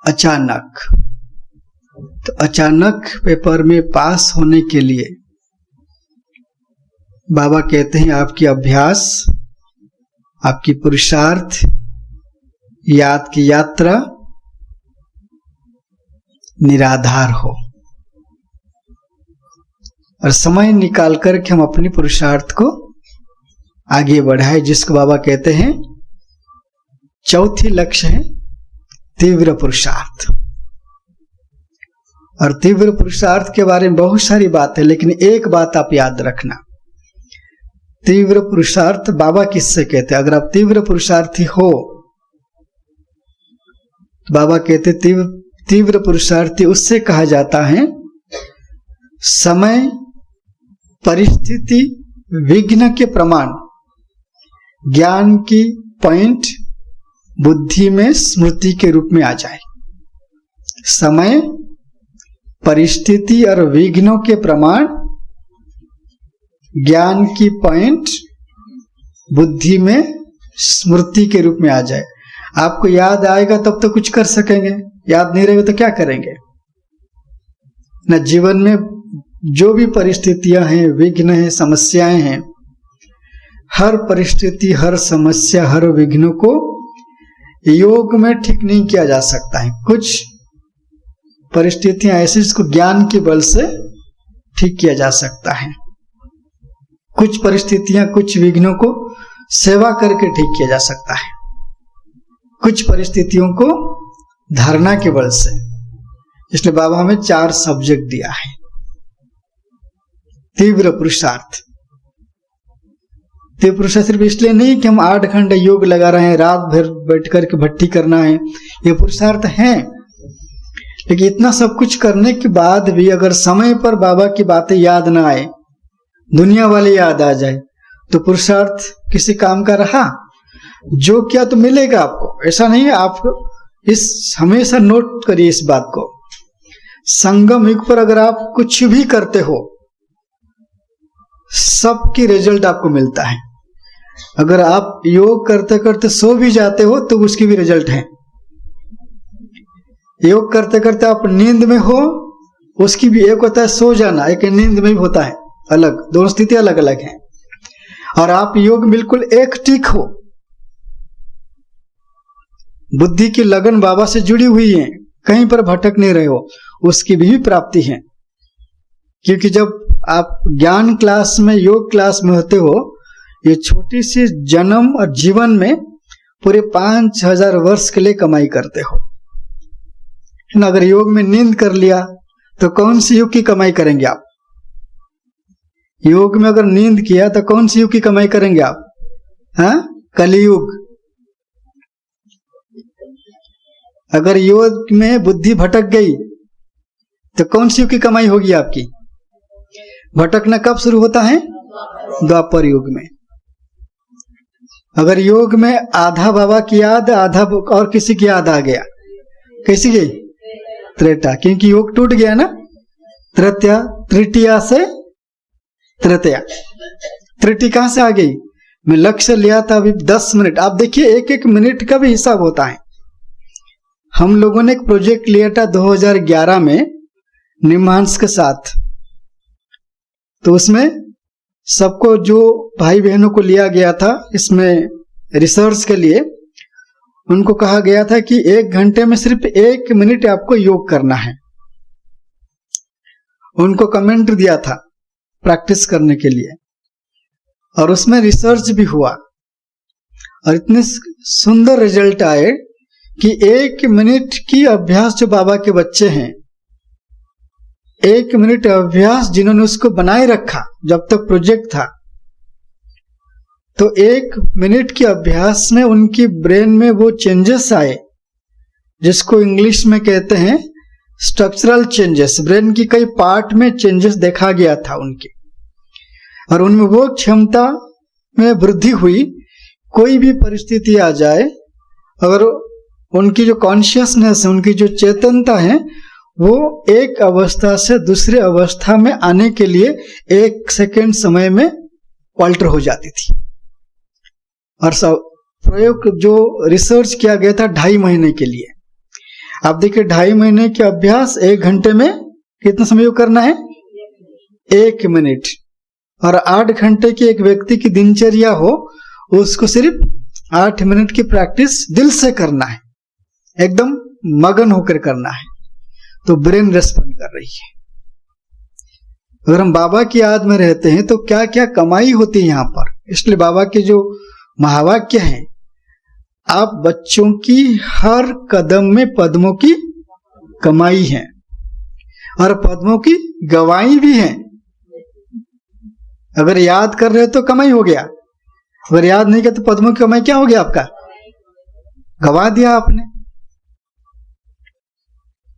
S1: अचानक, तो अचानक पेपर में पास होने के लिए बाबा कहते हैं आपकी अभ्यास, आपकी पुरुषार्थ, याद की यात्रा निराधार हो। और समय निकाल कर के हम अपनी पुरुषार्थ को आगे बढ़ाए, जिसको बाबा कहते हैं चौथी लक्ष्य है तीव्र पुरुषार्थ। और तीव्र पुरुषार्थ के बारे में बहुत सारी बात है, लेकिन एक बात आप याद रखना, तीव्र पुरुषार्थ बाबा किससे कहते हैं? अगर आप तीव्र पुरुषार्थी हो तो बाबा कहते तीव्र पुरुषार्थी उससे कहा जाता है समय, परिस्थिति, विघ्न के प्रमाण, ज्ञान की पॉइंट बुद्धि में स्मृति के रूप में आ जाए। समय, परिस्थिति और विघ्नों के प्रमाण ज्ञान की पॉइंट बुद्धि में स्मृति के रूप में आ जाए। आपको याद आएगा तब तो कुछ कर सकेंगे, याद नहीं रहेगा तो क्या करेंगे न। जीवन में जो भी परिस्थितियां हैं, विघ्न हैं, समस्याएं हैं, हर परिस्थिति, हर समस्या, हर विघ्न को योग में ठीक नहीं किया जा सकता है। कुछ परिस्थितियां ऐसी जिसको ज्ञान के बल से ठीक किया जा सकता है। कुछ परिस्थितियां, कुछ विघ्नों को सेवा करके ठीक किया जा सकता है। कुछ परिस्थितियों को धारणा के बल से। इसलिए बाबा हमें 4 सब्जेक्ट दिया है। तीव्र पुरुषार्थ, तीव्र पुरुषार्थ सिर्फ इसलिए नहीं कि हम 8 घंटे योग लगा रहे हैं, रात भर बैठ करके भट्टी करना है, ये पुरुषार्थ है। लेकिन इतना सब कुछ करने के बाद भी अगर समय पर बाबा की बातें याद ना आए, दुनिया वाले याद आ जाए, तो पुरुषार्थ किसी काम का रहा? जो किया तो मिलेगा आपको, ऐसा नहीं है। आप इस हमेशा नोट करिए इस बात को, संगम युग पर अगर आप कुछ भी करते हो, सबकी रिजल्ट आपको मिलता है। अगर आप योग करते करते सो भी जाते हो तो उसकी भी रिजल्ट है। योग करते करते आप नींद में हो, उसकी भी एक होता है सो जाना, एक नींद में भी होता है अलग, दोनों स्थिति अलग अलग हैं। और आप योग बिल्कुल एक टिक हो, बुद्धि की लगन बाबा से जुड़ी हुई है, कहीं पर भटक नहीं रहे हो, उसकी भी प्राप्ति है। क्योंकि जब आप ज्ञान क्लास में, योग क्लास में होते हो, ये छोटी सी जन्म और जीवन में पूरे 5000 वर्ष के लिए कमाई करते हो। अगर योग में नींद कर लिया तो कौन सी युग की कमाई करेंगे आप? योग में अगर नींद किया तो कौन सी युग की कमाई करेंगे आप? हाँ, कलियुग। अगर योग में बुद्धि भटक गई तो कौन सी युग की कमाई होगी आपकी? भटकना कब शुरू होता है? द्वापर युग में। अगर योग में आधा बाबा की याद, आधा और किसी की याद आ गया, किसी की? त्रेता, क्योंकि योग टूट गया ना, तृतीया, तृतीया से तृतीया। तृतीय कहां से आ गई? मैं लक्ष्य लिया था अभी 10 मिनट। आप देखिए, एक एक मिनट का भी हिसाब होता है। हम लोगों ने एक प्रोजेक्ट लिया था 2011 में निमांस के साथ, तो उसमें सबको, जो भाई बहनों को लिया गया था इसमें रिसर्च के लिए, उनको कहा गया था कि 1 घंटे में सिर्फ 1 मिनट आपको योग करना है। उनको कमेंट दिया था प्रैक्टिस करने के लिए, और उसमें रिसर्च भी हुआ और इतने सुंदर रिजल्ट आए कि 1 मिनट की अभ्यास जो बाबा के बच्चे हैं, 1 मिनट अभ्यास जिन्होंने उसको बनाए रखा जब तक प्रोजेक्ट था, तो 1 मिनट के अभ्यास में उनकी ब्रेन में वो चेंजेस आए जिसको इंग्लिश में कहते हैं स्ट्रक्चरल चेंजेस। ब्रेन की कई पार्ट में चेंजेस देखा गया था उनके, और उनमें वो क्षमता में वृद्धि हुई। कोई भी परिस्थिति आ जाए, अगर उनकी जो कॉन्शियसनेस है, उनकी जो चेतनता है, वो एक अवस्था से दूसरे अवस्था में आने के लिए 1 सेकेंड समय में ऑल्टर हो जाती थी। और प्रयोग जो रिसर्च किया गया था 2.5 महीने के लिए। आप देखिए, 2.5 महीने के अभ्यास 1 घंटे में कितना समय करना है? 1 मिनट। और 8 घंटे की एक व्यक्ति की दिनचर्या हो, उसको सिर्फ 8 मिनट की प्रैक्टिस दिल से करना है, एकदम मगन होकर करना है, तो ब्रेन रेस्पॉन्ड कर रही है। अगर हम बाबा की याद में रहते हैं तो क्या क्या कमाई होती है यहाँ पर। इसलिए बाबा के जो महावाक्य है, आप बच्चों की हर कदम में पद्मों की कमाई है, और पद्मों की गवाही भी है। अगर याद कर रहे हो तो कमाई हो गया, अगर याद नहीं किया तो पद्मों की कमाई क्या हो गया? आपका गवा दिया आपने।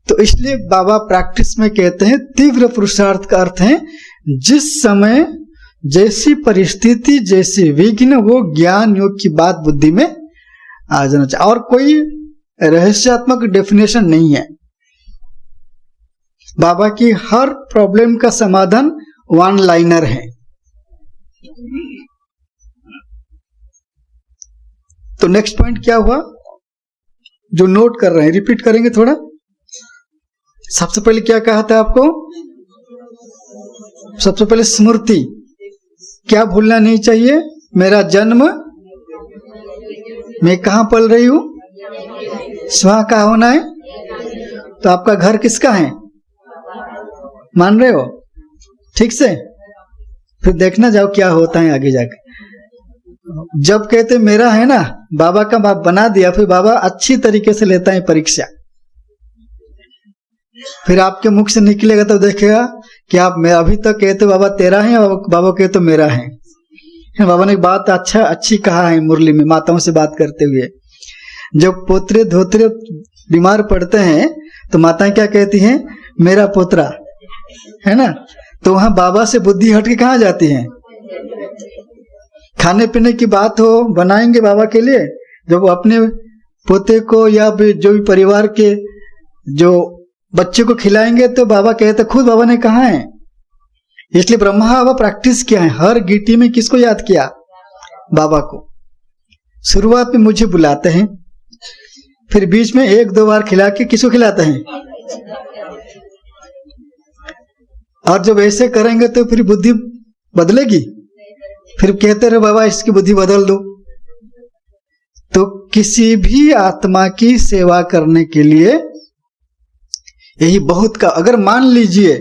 S1: तो इसलिए बाबा प्रैक्टिस में कहते हैं, तीव्र पुरुषार्थ का अर्थ है जिस समय जैसी परिस्थिति, जैसी विघ्न, वो ज्ञान योग की बात बुद्धि में आ जाना चाहिए। और कोई रहस्यात्मक डेफिनेशन नहीं है। बाबा की हर प्रॉब्लम का समाधान 1 लाइनर है। तो नेक्स्ट पॉइंट क्या हुआ, जो नोट कर रहे हैं, रिपीट करेंगे थोड़ा। सबसे पहले क्या कहा था आपको? सबसे पहले स्मृति, क्या भूलना नहीं चाहिए? मेरा जन्म, मैं कहां पल रही हूं, स्वयं का होना है। तो आपका घर किसका है? मान रहे हो ठीक से? फिर देखना जाओ क्या होता है आगे जाकर। जब कहते मेरा है ना, बाबा का बाप बना दिया, फिर बाबा अच्छी तरीके से लेता है परीक्षा। फिर आपके मुख से निकलेगा तो देखेगा कि आप, मैं अभी तक कहते बाबा तेरा है, और बाबा कहते तो मेरा है। बाबा ने एक बात अच्छी कहा है मुरली में, माताओं से बात करते हुए, जब पोतरे धोतरे बीमार पड़ते हैं तो माताएं क्या कहती हैं? मेरा पोतरा है ना। तो वहां बाबा से बुद्धि हट के कहां जाती है? खाने पीने की बात हो, बनाएंगे बाबा के लिए, जब अपने पोते को या जो भी परिवार के जो बच्चे को खिलाएंगे तो बाबा कहते खुद बाबा ने कहा है। इसलिए ब्रह्मा बाबा प्रैक्टिस किया है, हर गीटी में किसको याद किया? बाबा को। शुरुआत में मुझे बुलाते हैं, फिर बीच में 1-2 बार खिला के किसको खिलाते हैं? और जब ऐसे करेंगे तो फिर बुद्धि बदलेगी? फिर कहते रहे बाबा इसकी बुद्धि बदल दो। तो किसी भी आत्मा की सेवा करने के लिए यही बहुत का। अगर मान लीजिए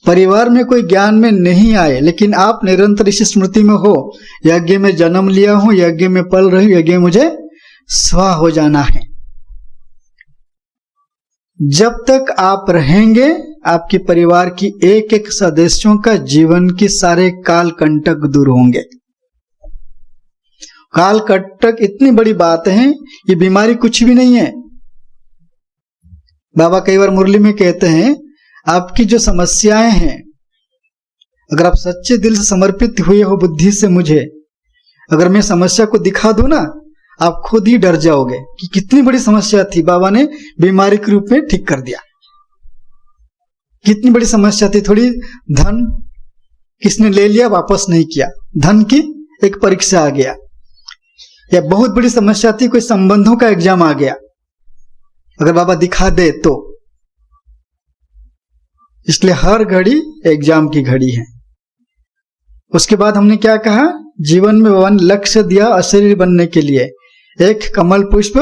S1: परिवार में कोई ज्ञान में नहीं आए, लेकिन आप निरंतर इस स्मृति में हो, यज्ञ में जन्म लिया हूं, यज्ञ में पल रही, यज्ञ में मुझे स्वाहा हो जाना है। जब तक आप रहेंगे आपके परिवार की एक एक सदस्यों का जीवन के सारे काल कंटक दूर होंगे। काल कंटक इतनी बड़ी बात है, ये बीमारी कुछ भी नहीं है। बाबा कई बार मुरली में कहते हैं आपकी जो समस्याएं हैं, अगर आप सच्चे दिल से समर्पित हुए हो बुद्धि से मुझे, अगर मैं समस्या को दिखा दूं ना, आप खुद ही डर जाओगे कि कितनी बड़ी समस्या थी, बाबा ने बीमारी के रूप में ठीक कर दिया। कितनी बड़ी समस्या थी, थोड़ी धन किसने ले लिया, वापस नहीं किया, धन की एक परीक्षा आ गया। या बहुत बड़ी समस्या थी, कोई संबंधों का एग्जाम आ गया, अगर बाबा दिखा दे तो। इसलिए हर घड़ी एग्जाम की घड़ी है। उसके बाद हमने क्या कहा, जीवन में बाबा ने लक्ष्य दिया अशरीर बनने के लिए। एक कमल पुष्प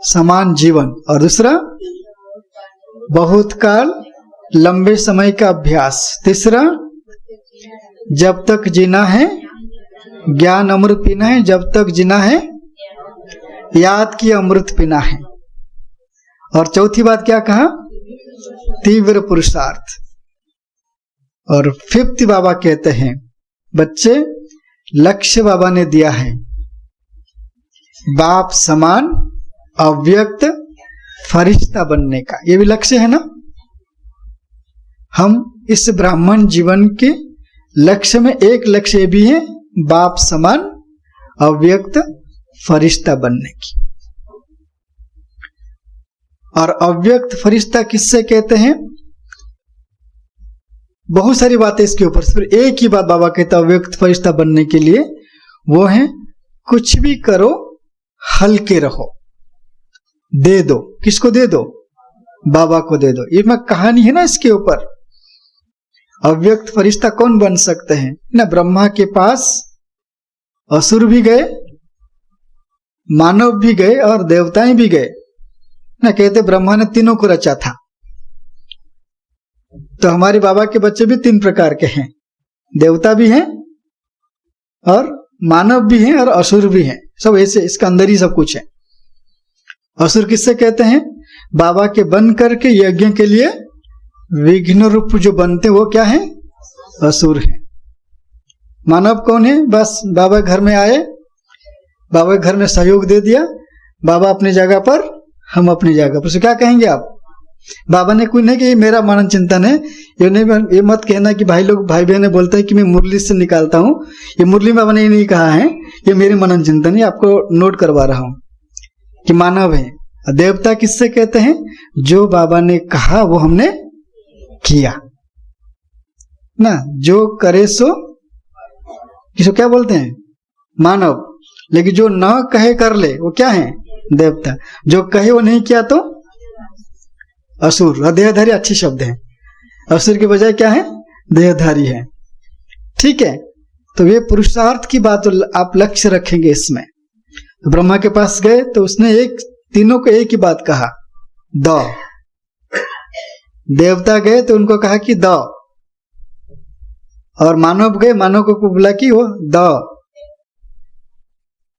S1: समान जीवन, और दूसरा बहुत काल लंबे समय का अभ्यास। तीसरा जब तक जीना है ज्ञान अमृत पीना है, जब तक जीना है याद की अमृत पीना है। और चौथी बात क्या कहा, तीव्र पुरुषार्थ। और 5th बाबा कहते हैं बच्चे लक्ष्य बाबा ने दिया है बाप समान अव्यक्त फरिश्ता बनने का। ये भी लक्ष्य है ना। हम इस ब्राह्मण जीवन के लक्ष्य में एक लक्ष्य भी है बाप समान अव्यक्त फरिश्ता बनने की। और अव्यक्त फरिश्ता किससे कहते हैं, बहुत सारी बातें इसके ऊपर, सिर्फ एक ही बात बाबा कहते हैं अव्यक्त फरिश्ता बनने के लिए, वो है कुछ भी करो हल्के रहो, दे दो। किसको दे दो, बाबा को दे दो। ये मैं कहानी है ना इसके ऊपर। अव्यक्त फरिश्ता कौन बन सकते हैं ना, ब्रह्मा के पास असुर भी गए, मानव भी गए और देवताएं भी गए ना। कहते ब्रह्मा ने तीनों को रचा था। तो हमारे बाबा के बच्चे भी 3 प्रकार के हैं, देवता भी हैं और मानव भी हैं और असुर भी हैं। सब ऐसे इसका अंदर ही सब कुछ है। असुर किससे कहते हैं, बाबा के बन करके यज्ञ के लिए विघ्न रूप जो बनते वो क्या है, असुर हैं। मानव कौन है, बस बाबा घर में आए, बाबा घर में सहयोग दे दिया, बाबा अपनी जगह पर, हम अपनी जगह पर। क्या कहेंगे आप, बाबा ने कोई नहीं कि ये मेरा मनन चिंतन है, ये नहीं, ये मत कहना कि भाई लोग भाई बहने बोलते हैं कि मैं मुरली से निकालता हूं, ये मुरली बाबा ने नहीं कहा है, ये मेरे मनन चिंतन है, आपको नोट करवा रहा हूं कि मानव है। देवता किससे कहते हैं, जो बाबा ने कहा वो हमने किया ना, जो करे सो किसको क्या बोलते हैं, मानव। लेकिन जो न कहे कर ले वो क्या है, देवता। जो कहे वो नहीं किया तो असुर। देहधारी अच्छे शब्द है, असुर के बजाय क्या है, देहधारी है। ठीक है, तो ये पुरुषार्थ की बात आप लक्ष्य रखेंगे इसमें। तो ब्रह्मा के पास गए तो उसने तीनों को एक ही बात कहा, दो। देवता गए तो उनको कहा कि दो, और मानव गए, मानव को बोला कि वो दो,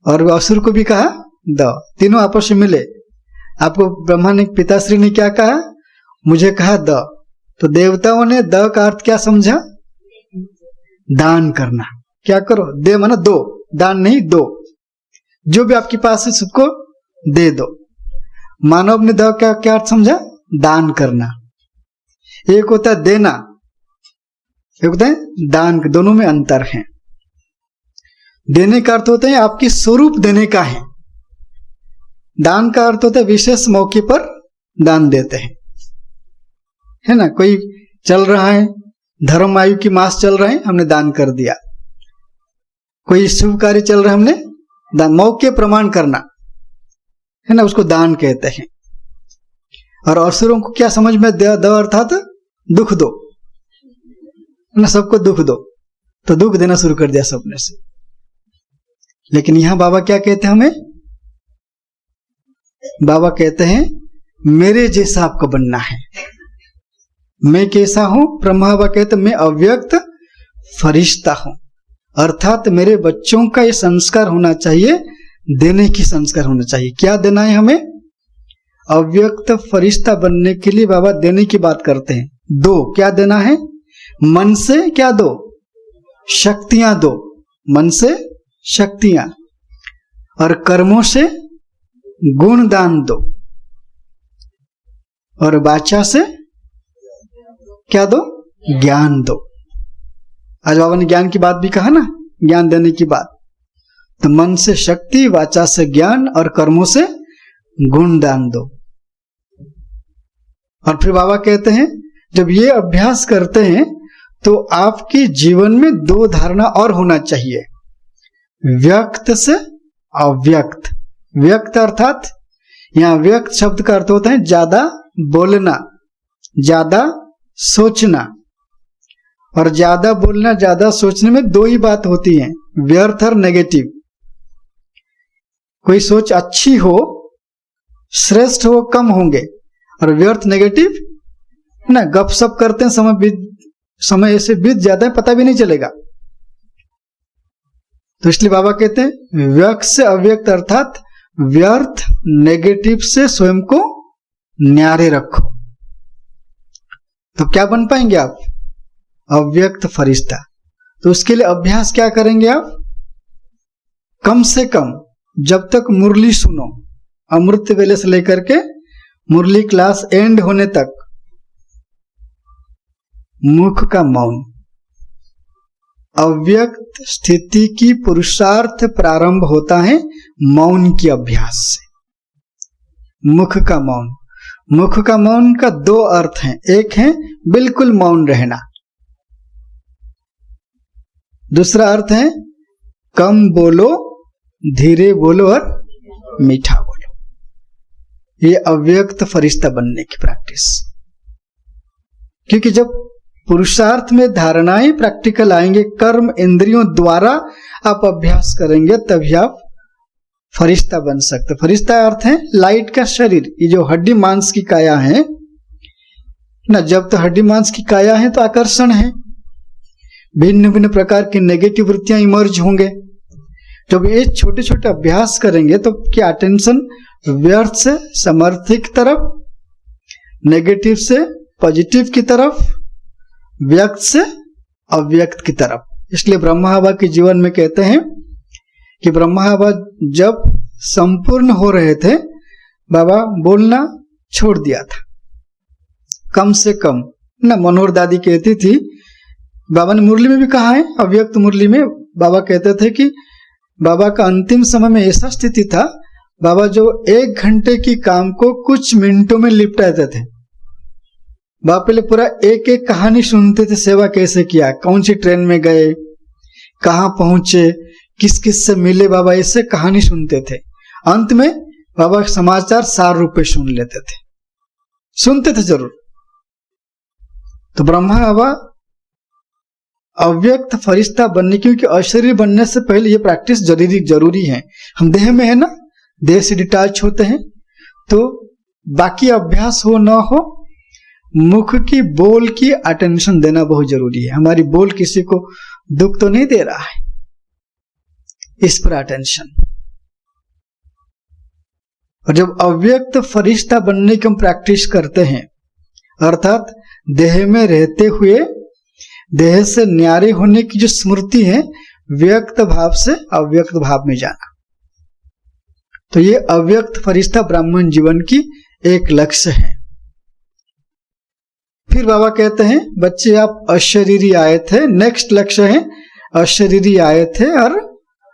S1: और असुर को भी कहा दो। तीनों आपस में मिले। आपको ब्रह्मा ने, पिताश्री ने क्या कहा, मुझे कहा दो। तो देवताओं ने द का अर्थ क्या समझा, दान करना। क्या करो, दे माना दो, दान नहीं, दो। जो भी आपके पास है सबको दे दो। मानव ने द का क्या अर्थ समझा, दान करना। एक होता है देना, एक होता है दान, दोनों में अंतर है। देने का अर्थ होता है आपकी स्वरूप देने का है, दान का अर्थ होता है विशेष मौके पर दान देते हैं, है ना। कोई चल रहा है, धर्म आयु की मास चल रहे हैं, हमने दान कर दिया। कोई शुभ कार्य चल रहा है, हमने दान, मौके प्रमाण करना। है ना, उसको दान कहते हैं। और असुरों को क्या समझ में दो अर्थात दुख दो, ना, सबको दुख दो, तो दुख देना शुरू कर दिया सपने से। लेकिन यहां बाबा क्या कहते हैं हमें? बाबा कहते हैं मेरे जैसा आपको बनना है। मैं कैसा हूं? ब्रह्मा बाबा कहते मैं अव्यक्त फरिश्ता हूं, अर्थात मेरे बच्चों का ये संस्कार होना चाहिए, देने की संस्कार होना चाहिए। क्या देना है हमें? अव्यक्त फरिश्ता बनने के लिए बाबा देने की बात करते हैं। दो, क्या देना है? मन से क्या दो? शक्तियां दो, मन से शक्तियां, और कर्मों से गुण दान दो, और वाचा से क्या दो? ज्ञान दो। आज बाबा ने ज्ञान की बात भी कहा ना, ज्ञान देने की बात। तो मन से शक्ति, वाचा से ज्ञान और कर्मों से गुण दान दो। और फिर बाबा कहते हैं जब ये अभ्यास करते हैं तो आपके जीवन में दो धारणा और होना चाहिए, व्यक्त से अव्यक्त। व्यक्त अर्थात यहां व्यक्त शब्द का अर्थ होता है ज्यादा बोलना, ज्यादा सोचना। और ज्यादा बोलना, ज्यादा सोचने में दो ही बात होती है, व्यर्थ और नेगेटिव। कोई सोच अच्छी हो, श्रेष्ठ हो, कम होंगे, और व्यर्थ नेगेटिव ना, गपशप करते हैं, समय ऐसे बीत जाता है, पता भी नहीं चलेगा। तो इसलिए बाबा कहते हैं व्यक्त से अव्यक्त, अर्थात व्यर्थ नेगेटिव से स्वयं को न्यारे रखो। तो क्या बन पाएंगे आप? अव्यक्त फरिश्ता। तो उसके लिए अभ्यास क्या करेंगे आप? कम से कम जब तक मुरली सुनो, अमृत वेले से लेकर के मुरली क्लास एंड होने तक, मुख का मौन। अव्यक्त स्थिति की पुरुषार्थ प्रारंभ होता है मौन के अभ्यास से। मुख का मौन। मुख का मौन का दो अर्थ हैं, एक है बिल्कुल मौन रहना, दूसरा अर्थ है कम बोलो, धीरे बोलो और मीठा बोलो। ये अव्यक्त फरिश्ता बनने की प्रैक्टिस। क्योंकि जब पुरुषार्थ में धारणाएं प्रैक्टिकल आएंगे, कर्म इंद्रियों द्वारा आप अभ्यास करेंगे, तभी आप फरिश्ता बन सकते। फरिश्ता अर्थ है लाइट का शरीर। ये जो हड्डी मांस की काया है ना, जब तो हड्डी मांस की काया है तो आकर्षण है, भिन्न भिन्न प्रकार की नेगेटिव वृत्तियां इमर्ज होंगे। जब ये छोटे छोटे अभ्यास करेंगे तो क्या अटेंशन व्यर्थ से समर्थिक तरफ, नेगेटिव से पॉजिटिव की तरफ, व्यक्त से अव्यक्त की तरफ। इसलिए ब्रह्मा बाबा के जीवन में कहते हैं कि ब्रह्मा बाबा जब संपूर्ण हो रहे थे, बाबा बोलना छोड़ दिया था, कम से कम ना। मनोहर दादी कहती थी, बाबा ने मुरली में भी कहा है, अव्यक्त मुरली में बाबा कहते थे कि बाबा का अंतिम समय में ऐसा स्थिति था, बाबा जो 1 घंटे की काम को कुछ मिनटों में निपटाते थे। बाबा पहले पूरा एक एक कहानी सुनते थे, सेवा कैसे किया, कौन सी ट्रेन में गए, कहां पहुंचे, किस किस से मिले, बाबा ऐसे कहानी सुनते थे। अंत में बाबा समाचार सार रूप में सुन लेते थे, सुनते थे जरूर। तो ब्रह्मा बाबा अव्यक्त फरिश्ता बनने, क्योंकि अशरीर बनने से पहले ये प्रैक्टिस जरूरी है। हम देह में है ना, देह से डिटैच होते हैं, तो बाकी अभ्यास हो ना हो, मुख की बोल की अटेंशन देना बहुत जरूरी है। हमारी बोल किसी को दुख तो नहीं दे रहा है, इस पर अटेंशन। और जब अव्यक्त फरिश्ता बनने की हम प्रैक्टिस करते हैं, अर्थात देह में रहते हुए देह से न्यारे होने की जो स्मृति है, व्यक्त भाव से अव्यक्त भाव में जाना, तो ये अव्यक्त फरिश्ता ब्राह्मण जीवन की एक लक्ष्य है। फिर बाबा कहते हैं बच्चे आप अशरीरी आए थे, नेक्स्ट लक्ष्य है अशरीरी आए थे और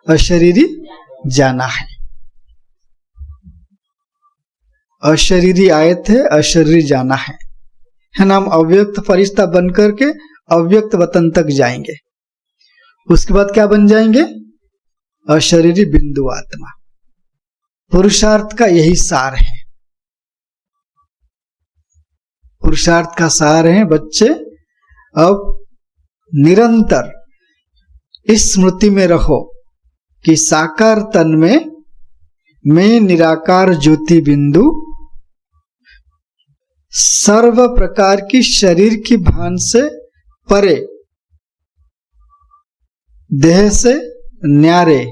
S1: अशरीरी जाना है। अशरीरी आए थे, अशरीरी जाना है ना। हम अव्यक्त फरिश्ता बन करके अव्यक्त वतन तक जाएंगे, उसके बाद क्या बन जाएंगे? अशरीरी बिंदु आत्मा। पुरुषार्थ का यही सार है। पुरुषार्थ का सार है बच्चे, अब निरंतर इस स्मृति में रहो कि साकार तन में मैं निराकार ज्योति बिंदु सर्व प्रकार की शरीर की भान से परे, देह से न्यारे,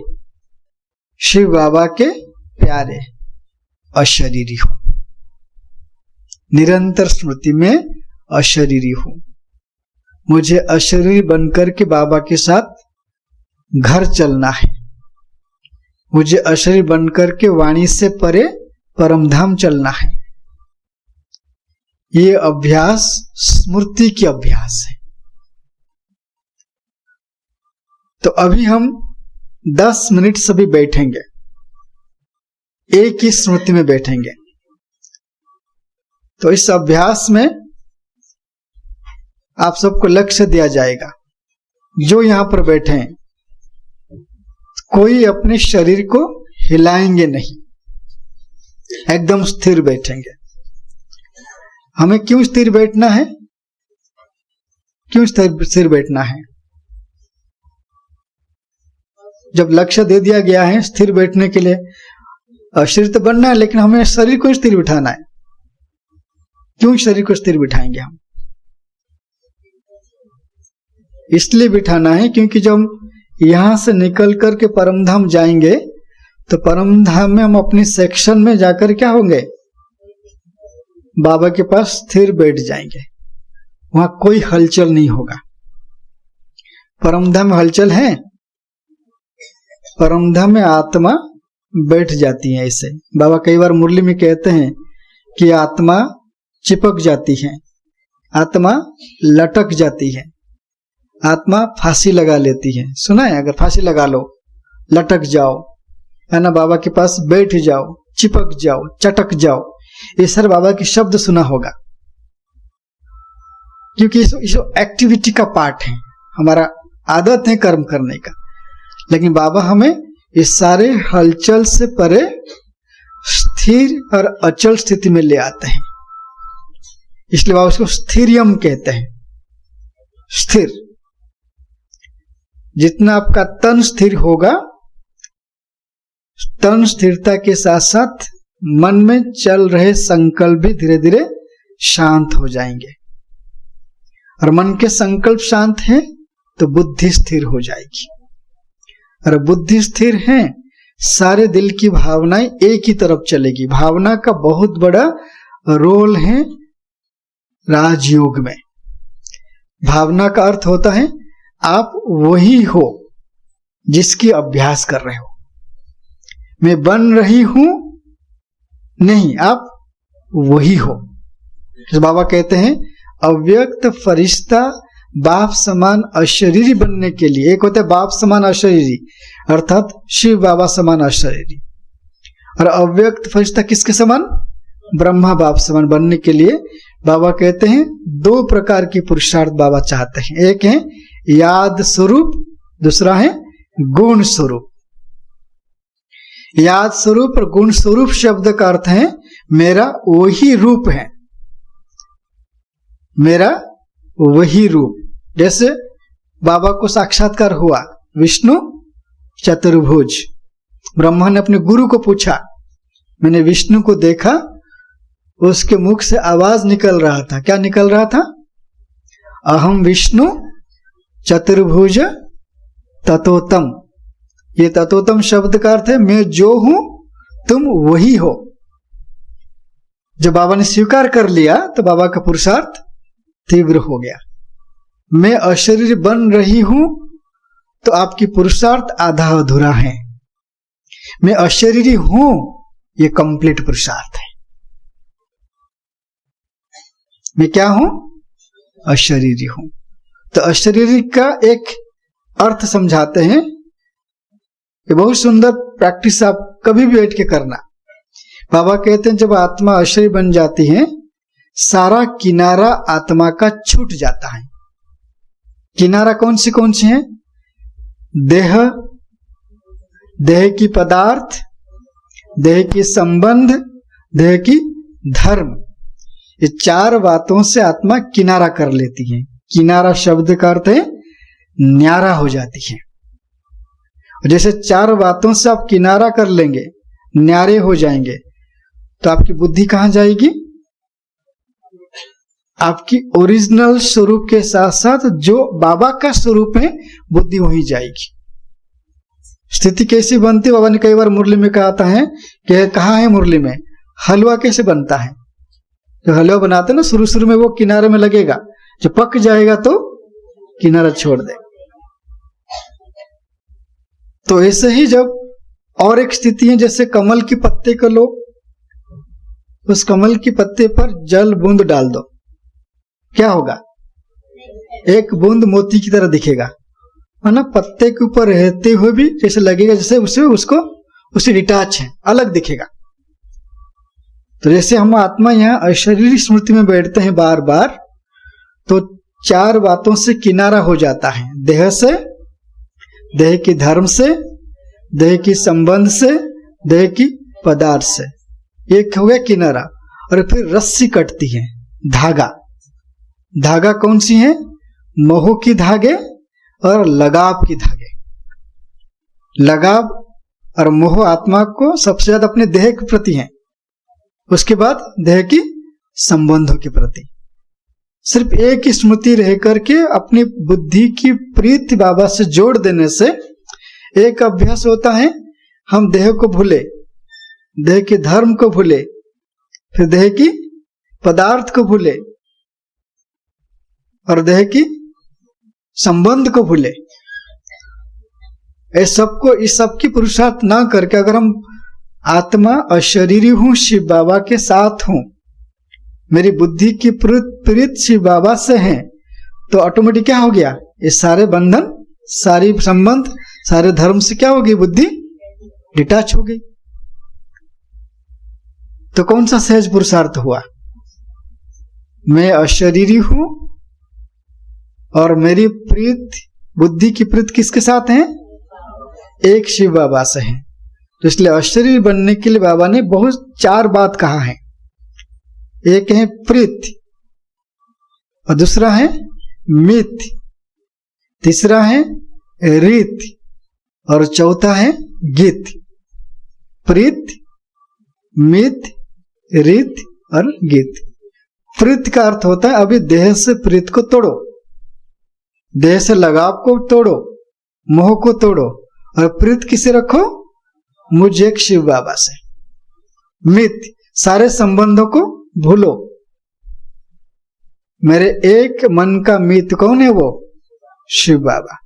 S1: शिव बाबा के प्यारे अशरीरी हूं। निरंतर स्मृति में अशरीरी हूं। मुझे अशरीरी बनकर के बाबा के साथ घर चलना है। मुझे अशरीर बनकर के वाणी से परे परमधाम चलना है। ये अभ्यास स्मृति की अभ्यास है। तो अभी हम 10 मिनट सभी बैठेंगे, एक ही स्मृति में बैठेंगे। तो इस अभ्यास में आप सबको लक्ष्य दिया जाएगा। जो यहां पर बैठे हैं, कोई अपने शरीर को हिलाएंगे नहीं, एकदम स्थिर बैठेंगे। हमें क्यों स्थिर बैठना है? क्यों स्थिर बैठना है? जब लक्ष्य दे दिया गया है स्थिर बैठने के लिए, शरीर तो बनना है, लेकिन हमें शरीर को स्थिर बिठाना है। क्यों शरीर को स्थिर बिठाएंगे हम? इसलिए बिठाना है क्योंकि जब यहां से निकल करके परमधाम जाएंगे तो परमधाम में हम अपनी सेक्शन में जाकर क्या होंगे? बाबा के पास स्थिर बैठ जाएंगे। वहां कोई हलचल नहीं होगा। परमधाम में हलचल है? परमधाम में आत्मा बैठ जाती है। ऐसे बाबा कई बार मुरली में कहते हैं कि आत्मा चिपक जाती है, आत्मा लटक जाती है, आत्मा फांसी लगा लेती है। सुना है? अगर फांसी लगा लो, लटक जाओ, है ना, बाबा के पास बैठ जाओ, चिपक जाओ, चटक जाओ, ये सर बाबा की शब्द सुना होगा। क्योंकि इस एक्टिविटी का पार्ट है, हमारा आदत है कर्म करने का। लेकिन बाबा हमें इस सारे हलचल से परे स्थिर और अचल स्थिति में ले आते हैं। इसलिए बाबा उसको स्थिरियम कहते हैं। स्थिर, जितना आपका तन स्थिर होगा, तन स्थिरता के साथ साथ मन में चल रहे संकल्प भी धीरे धीरे शांत हो जाएंगे। और मन के संकल्प शांत हैं तो बुद्धि स्थिर हो जाएगी। और बुद्धि स्थिर है, सारे दिल की भावनाएं एक ही तरफ चलेगी। भावना का बहुत बड़ा रोल है राजयोग में। भावना का अर्थ होता है आप वही हो जिसकी अभ्यास कर रहे हो। मैं बन रही हूं नहीं, आप वही हो। तो बाबा कहते हैं अव्यक्त फरिश्ता बाप समान अशरीरी बनने के लिए, एक होता है बाप समान अशरीरी अर्थात शिव बाबा समान अशरीरी, और अव्यक्त फरिश्ता किसके समान? ब्रह्मा बाप समान बनने के लिए बाबा कहते हैं 2 प्रकार की पुरुषार्थ बाबा चाहते हैं। एक है याद स्वरूप, दूसरा है गुण स्वरूप। याद स्वरूप और गुण स्वरूप शब्द का अर्थ है मेरा वही रूप है, मेरा वही रूप। जैसे बाबा को साक्षात्कार हुआ विष्णु चतुर्भुज, ब्रह्मा ने अपने गुरु को पूछा, मैंने विष्णु को देखा, उसके मुख से आवाज निकल रहा था। क्या निकल रहा था? अहम विष्णु चतुर्भुज ततोतम। ये ततोतम शब्द का अर्थ है मैं जो हूं तुम वही हो। जब बाबा ने स्वीकार कर लिया तो बाबा का पुरुषार्थ तीव्र हो गया। मैं अशरीर बन रही हूं तो आपकी पुरुषार्थ आधा अधूरा है। मैं अशरीरी हूं, ये कंप्लीट पुरुषार्थ है। मैं क्या हूं? अशरीरी हूं। तो अशरीरी का एक अर्थ समझाते हैं। ये बहुत सुंदर प्रैक्टिस आप कभी भी बैठ के करना। बाबा कहते हैं जब आत्मा अशरीर बन जाती है, सारा किनारा आत्मा का छूट जाता है। किनारा कौन सी है? देह, देह की पदार्थ, देह की संबंध, देह की धर्म, ये चार बातों से आत्मा किनारा कर लेती है। किनारा शब्द का अर्थ है न्यारा हो जाती है। जैसे चार बातों से आप किनारा कर लेंगे, न्यारे हो जाएंगे, तो आपकी बुद्धि कहां जाएगी? आपकी ओरिजिनल स्वरूप के साथ साथ जो बाबा का स्वरूप है बुद्धि वहीं जाएगी। स्थिति कैसी बनती है? बाबा ने कई बार मुरली में कहता है कि कहा है मुरली में, हलवा कैसे बनता है? जो हलवा बनाते हैं ना, शुरू शुरू में वो किनारे में लगेगा, जो पक जाएगा तो किनारा छोड़ दे। तो ऐसे ही जब और एक स्थिति है, जैसे कमल की पत्ते को लो, उस कमल की पत्ते पर जल बूंद डाल दो, क्या होगा? एक बूंद मोती की तरह दिखेगा, है ना? पत्ते के ऊपर रहते हुए भी जैसे लगेगा जैसे उसे डिटैच है, अलग दिखेगा। तो जैसे हम आत्मा यहाँ अशरीरी स्मृति में बैठते हैं बार बार, तो चार बातों से किनारा हो जाता है। देह से, देह की धर्म से, देह की संबंध से, देह की पदार्थ से, एक हो गया किनारा। और फिर रस्सी कटती है, धागा। धागा कौन सी है? मोह की धागे और लगाव की धागे। लगाव और मोह आत्मा को सबसे ज्यादा अपने देह के प्रति है, उसके बाद देह की संबंधों के प्रति। सिर्फ एक स्मृति रह करके अपनी बुद्धि की प्रीति बाबा से जोड़ देने से एक अभ्यास होता है, हम देह को भूले, देह के धर्म को भूले, फिर देह की पदार्थ को भूले और देह की संबंध को भूले। इस सब की पुरुषार्थ ना करके अगर हम आत्मा अशरीरी हूं, शिव बाबा के साथ हूं, मेरी बुद्धि की प्रीत शिव बाबा से है, तो ऑटोमेटिक क्या हो गया? ये सारे बंधन, सारी संबंध, सारे धर्म से क्या हो गई? बुद्धि डिटैच हो गई। तो कौन सा सहज पुरुषार्थ हुआ? मैं अशरीरी हूं और मेरी प्रीत, बुद्धि की प्रीत किसके साथ है? एक शिव बाबा से है। तो इसलिए अशरीरी बनने के लिए बाबा ने बहुत चार बात कहा है। एक है प्रीत, और दूसरा है मित, तीसरा है रीत, और चौथा है गीत। प्रीत, मित, रीत और गीत। प्रीत का अर्थ होता है अभी देह से प्रीत को तोड़ो, देह से लगाव को तोड़ो, मोह को तोड़ो, और प्रीत किसे रखो? मुझे एक शिव बाबा से। मित, सारे संबंधों को भूलो, मेरे एक मन का मित कौन है? वो शिव बाबा।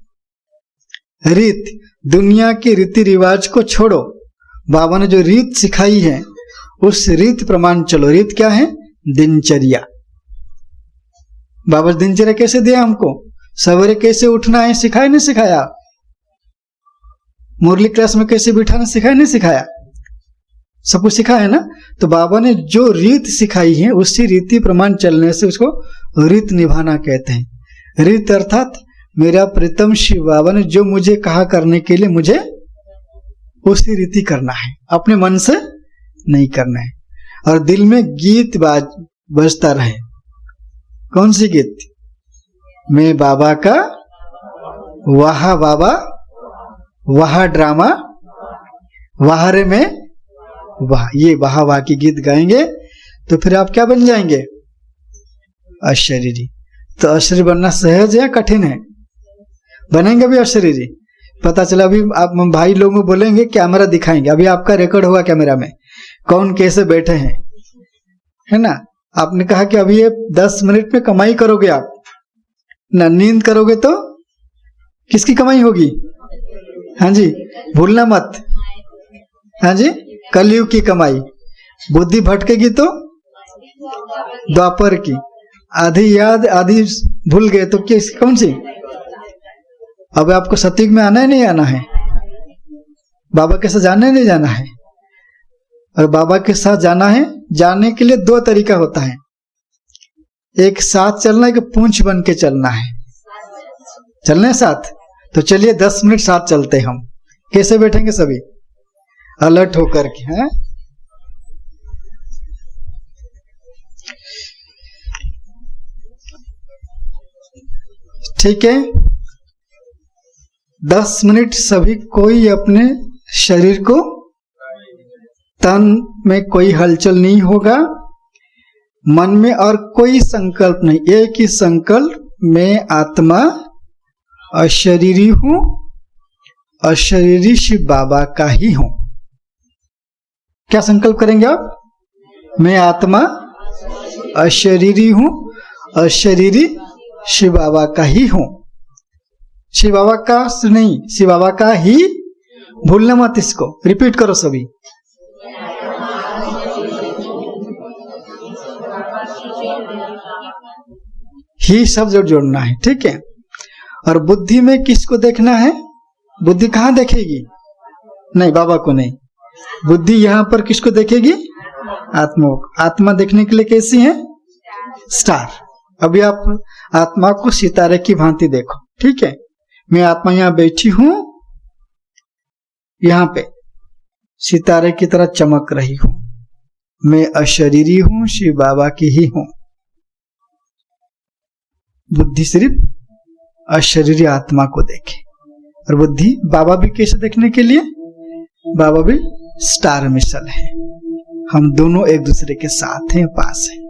S1: रीत, दुनिया की रीति रिवाज को छोड़ो, बाबा ने जो रीत सिखाई है उस रीत प्रमाण चलो। रीत क्या है? दिनचर्या। बाबा दिनचर्या कैसे दिया हमको? सवेरे कैसे उठना है सिखाया, नहीं सिखाया? मुरली क्लास में कैसे बिठाना सिखाया, नहीं सिखाया? सब कुछ सिखाया है ना। तो बाबा ने जो रीत सिखाई है उसी रीति प्रमाण चलने से उसको रीत निभाना कहते हैं। रीत अर्थात मेरा प्रीतम शिव बाबा ने जो मुझे कहा करने के लिए मुझे उसी रीति करना है, अपने मन से नहीं करना है। और दिल में गीत बजता रहे। कौन सी गीत? मैं बाबा का वाह बाबा, वाह ड्रामा, वाह रे में वाह, ये वाह वाह की गीत गाएंगे तो फिर आप क्या बन जाएंगे? अशरीरी। तो अशरीरी बनना सहज है या कठिन है? बनेंगे अभी अशरीरी। पता चला अभी आप भाई लोगों को बोलेंगे, कैमरा दिखाएंगे, अभी आपका रिकॉर्ड होगा कैमरा में, कौन कैसे बैठे हैं, है ना। आपने कहा कि अभी ये 10 मिनट में कमाई करोगे आप ना, नींद करोगे तो किसकी कमाई होगी? हाँ जी, भूलना मत। हाँ जी, कलयुग की कमाई। बुद्धि भटकेगी तो द्वापर की। आधी याद आधी भूल गए तो किस कौन सी? अब आपको सतयुग में आना है नहीं आना है? बाबा के साथ जाना है नहीं जाना है? और बाबा के साथ जाना है, जाने के लिए 2 तरीका होता है। एक साथ चलना, एक पूंछ बन के चलना है। चलना है साथ? तो चलिए 10 मिनट साथ चलते हैं हम। कैसे बैठेंगे सभी? अलर्ट होकर के। हैं ठीक है। 10 मिनट सभी कोई अपने शरीर को, तन में कोई हलचल नहीं होगा, मन में और कोई संकल्प नहीं, एक ही संकल्प, मैं आत्मा अशरीरी हूं, अशरीरी शिव बाबा का ही हूं। क्या संकल्प करेंगे आप? मैं आत्मा अशरीरी हूं, अशरीरी शिव बाबा का ही हूं। शिव बाबा का नहीं, शिव बाबा का ही, भूलना मत इसको, रिपीट करो सभी। ही शब्द जोड़ना है, ठीक है। और बुद्धि में किसको देखना है? बुद्धि कहां देखेगी? नहीं, बाबा को नहीं। बुद्धि यहां पर किसको देखेगी? आत्मा को। आत्मा देखने के लिए कैसी है? स्टार। अभी आप आत्मा को सितारे की भांति देखो, ठीक है। मैं आत्मा यहां बैठी हूं, यहां पे सितारे की तरह चमक रही हूं। मैं अशरीरी हूं, शिव बाबा की ही हूं। बुद्धि सिर्फ अशरीरी आत्मा को देखे। और बुद्धि बाबा भी कैसे देखने के लिए? बाबा भी स्टार मिसल है, हम दोनों एक दूसरे के साथ हैं, पास हैं।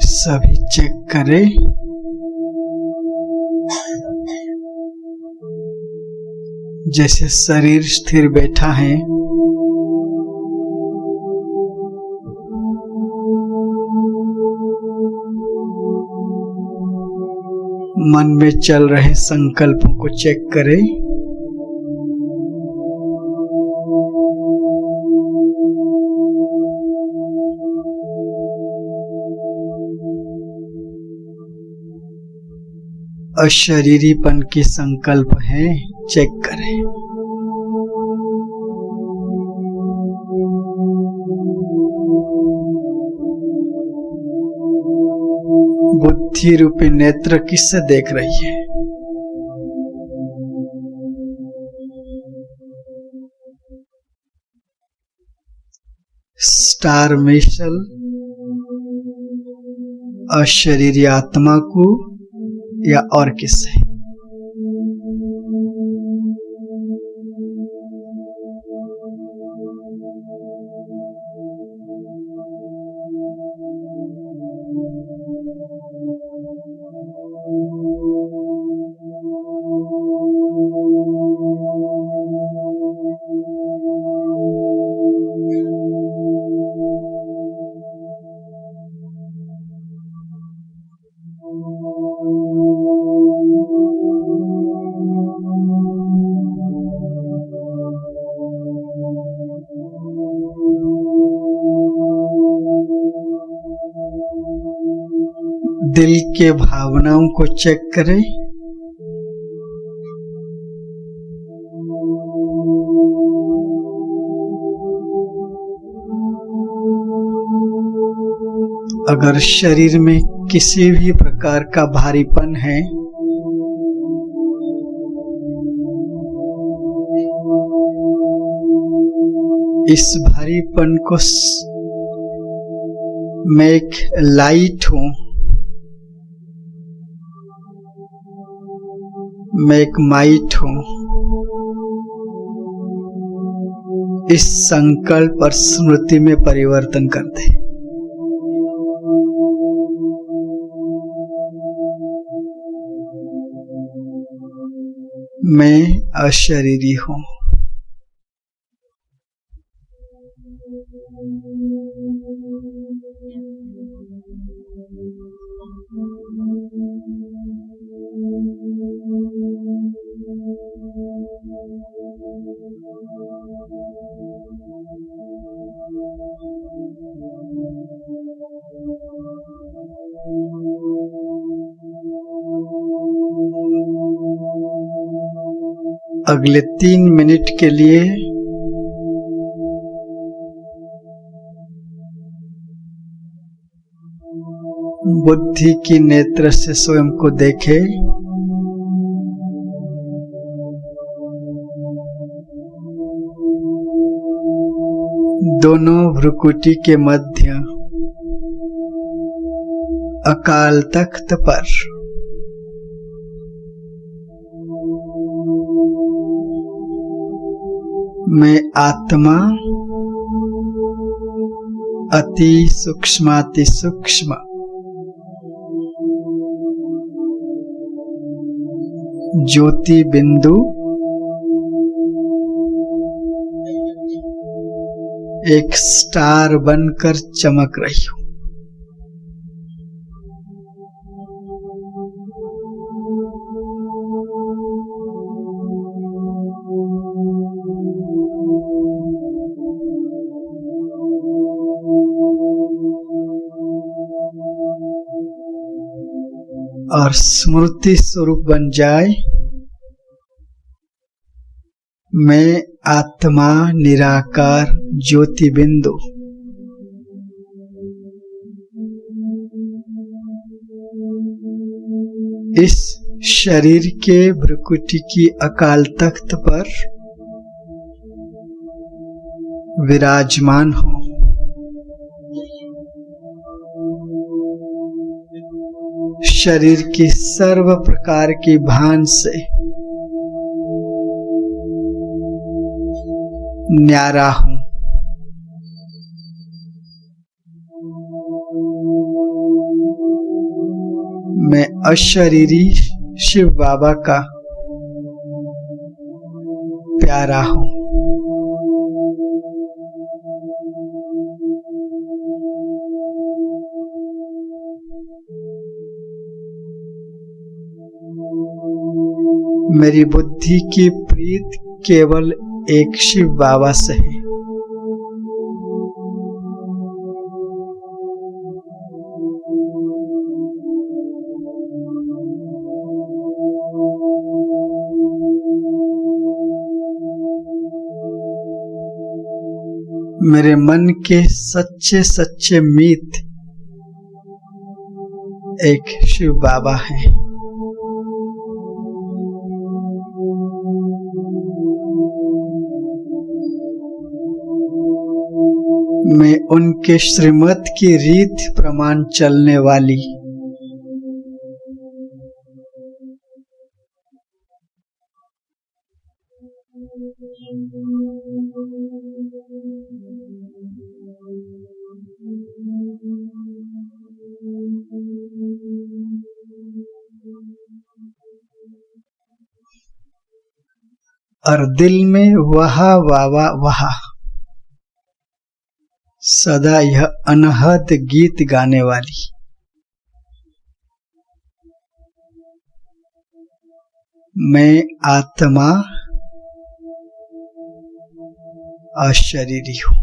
S1: सभी चेक करें। जैसे शरीर स्थिर बैठा है, मन में चल रहे संकल्पों को चेक करें। अशरीरीपन के संकल्प हैं, चेक करें। बुद्धि रूपी नेत्र किससे देख रही है? स्टार मिशल अशरीरी आत्मा को या और किससे? दिल के भावनाओं को चेक करें। अगर शरीर में किसी भी प्रकार का भारीपन है, इस भारीपन को मैं एक लाइट हूं, मैं एक माइट हूं, इस संकल्प और स्मृति में परिवर्तन कर दे। मैं अशरीरी हूं। अगले 3 मिनट के लिए बुद्धि की नेत्र से स्वयं को देखे। दोनों भ्रुकुटी के मध्य अकाल तख्त पर मैं आत्मा अति सूक्ष्माति सूक्ष्म ज्योति बिंदु एक स्टार बनकर चमक रही हूं। और स्मृति स्वरूप बन जाए, मैं आत्मा निराकार ज्योति बिंदु इस शरीर के भ्रुकुटी की अकाल तख्त पर विराजमान हूं। शरीर की सर्व प्रकार की भान से न्यारा हूं। मैं अशरीरी शिव बाबा का प्यारा हूं। मेरी बुद्धि की प्रीत केवल एक शिव बाबा से है। मेरे मन के सच्चे सच्चे मीत एक शिव बाबा हैं। मैं उनके श्रीमत की रीत प्रमाण चलने वाली और दिल में वहा वावा वहा सदा यह अनहद गीत गाने वाली मैं आत्मा अशरीरी हूं।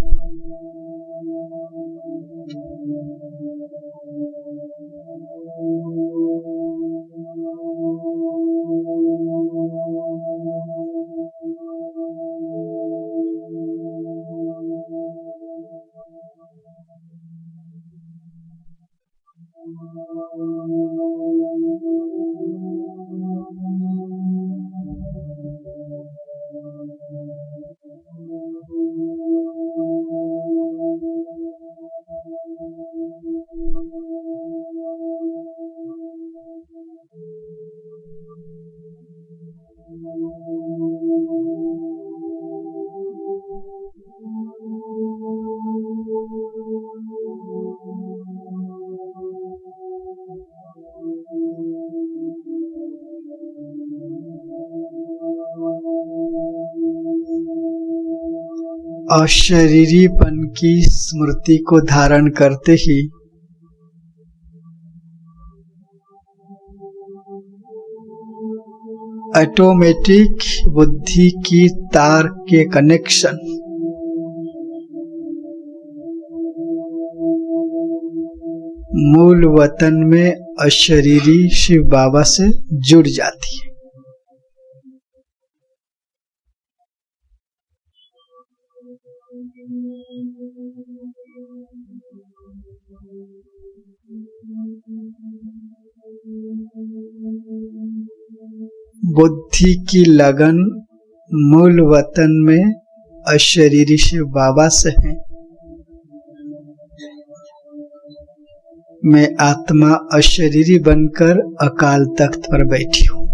S1: अशरीरीपन की स्मृति को धारण करते ही ऑटोमेटिक बुद्धि की तार के कनेक्शन मूल वतन में अशरीरी शिव बाबा से जुड़ जाती है। बुद्धि की लगन मूल वतन में अशरीरी शिव बाबा से है। मैं आत्मा अशरीरी बनकर अकाल तख्त पर बैठी हूँ।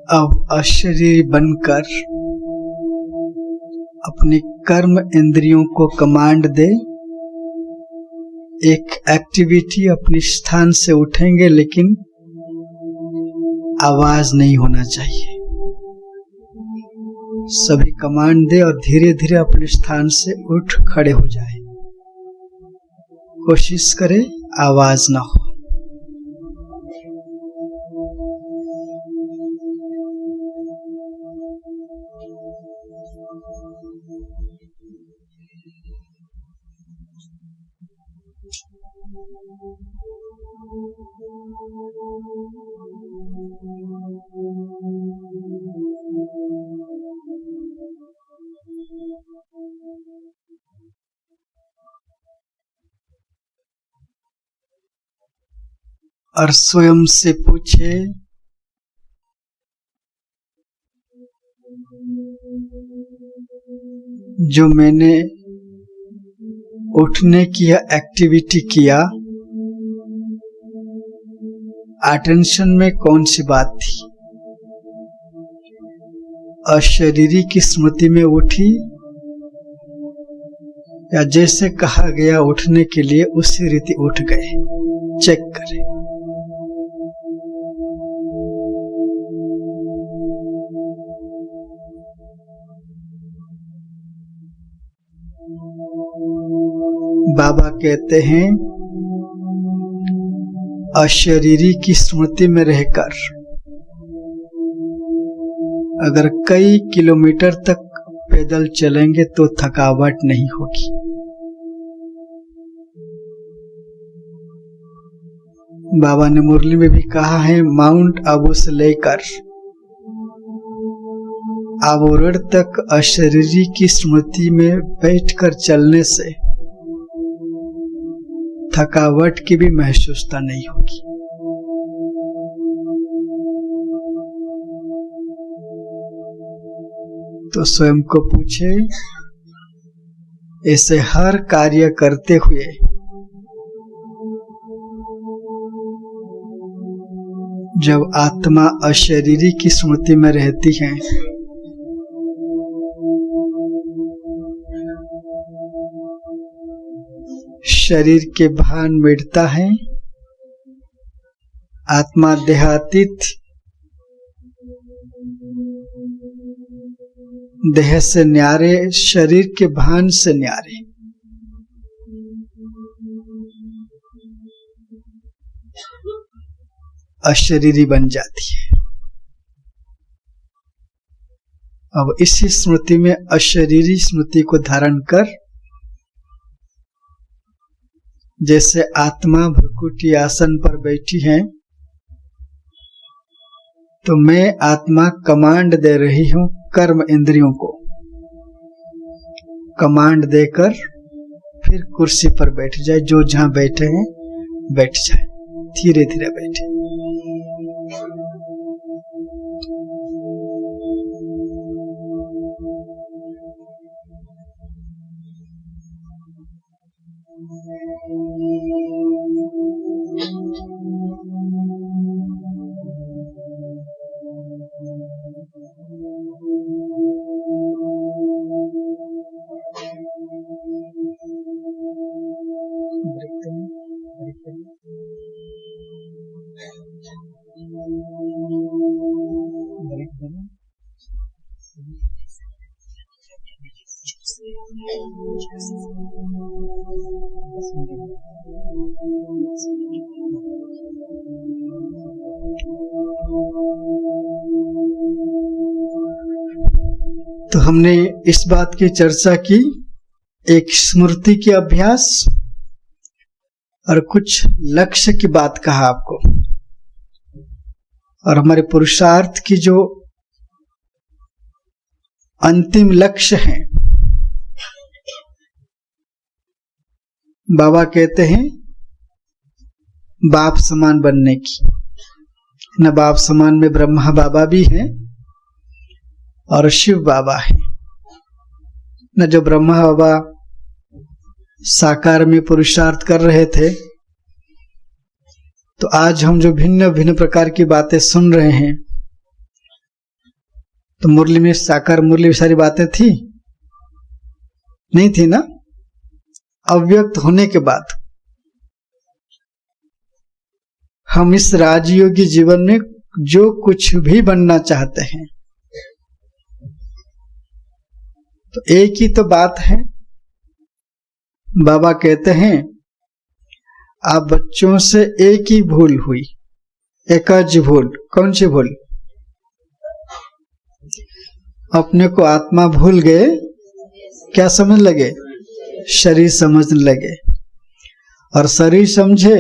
S1: अब अशरीरी बनकर अपनी कर्म इंद्रियों को कमांड दे। एक एक्टिविटी अपने स्थान से उठेंगे लेकिन आवाज नहीं होना चाहिए। सभी कमांड दे और धीरे धीरे अपने स्थान से उठ खड़े हो जाए। कोशिश करे आवाज ना हो। और स्वयं से पूछे, जो मैंने उठने की एक्टिविटी किया, अटेंशन में कौन सी बात थी? अशरीरी की स्मृति में उठी या जैसे कहा गया उठने के लिए उसी रीति उठ गए? चेक करें। बाबा कहते हैं अशरीरी की स्मृति में रहकर अगर कई किलोमीटर तक पैदल चलेंगे तो थकावट नहीं होगी। बाबा ने मुरली में भी कहा है, माउंट आबू से लेकर आवरण तक अशरीरी की स्मृति में बैठकर चलने से थकावट की भी महसूसता नहीं होगी। तो स्वयं को पूछे, ऐसे हर कार्य करते हुए जब आत्मा अशरीरी की स्मृति में रहती है शरीर के भान मिटता है, आत्मा देहातीत, देह से न्यारे, शरीर के भान से न्यारे। अशरीरी बन जाती है। अब इसी स्मृति में अशरीरी स्मृति को धारण कर जैसे आत्मा भ्रुकुटी आसन पर बैठी है, तो मैं आत्मा कमांड दे रही हूं कर्म इंद्रियों को, कमांड देकर फिर कुर्सी पर बैठ जाए, जो जहां बैठे हैं बैठ जाए, धीरे धीरे बैठे। तो हमने इस बात की चर्चा की, एक स्मृति के अभ्यास और कुछ लक्ष्य की बात कहा आपको, और हमारे पुरुषार्थ की जो अंतिम लक्ष्य है, बाबा कहते हैं बाप समान बनने की। न बाप समान में ब्रह्मा बाबा भी हैं और शिव बाबा है। न जो ब्रह्मा बाबा साकार में पुरुषार्थ कर रहे थे, तो आज हम जो भिन्न भिन्न प्रकार की बातें सुन रहे हैं, तो मुरली में साकार मुरली में सारी बातें थी नहीं थी ना? अव्यक्त होने के बाद हम इस राजयोगी जीवन में जो कुछ भी बनना चाहते हैं, तो एक ही तो बात है। बाबा कहते हैं आप बच्चों से एक ही भूल हुई, एकज भूल। कौन सी भूल? अपने को आत्मा भूल गए, क्या समझ लगे? शरीर समझने लगे, और शरीर समझे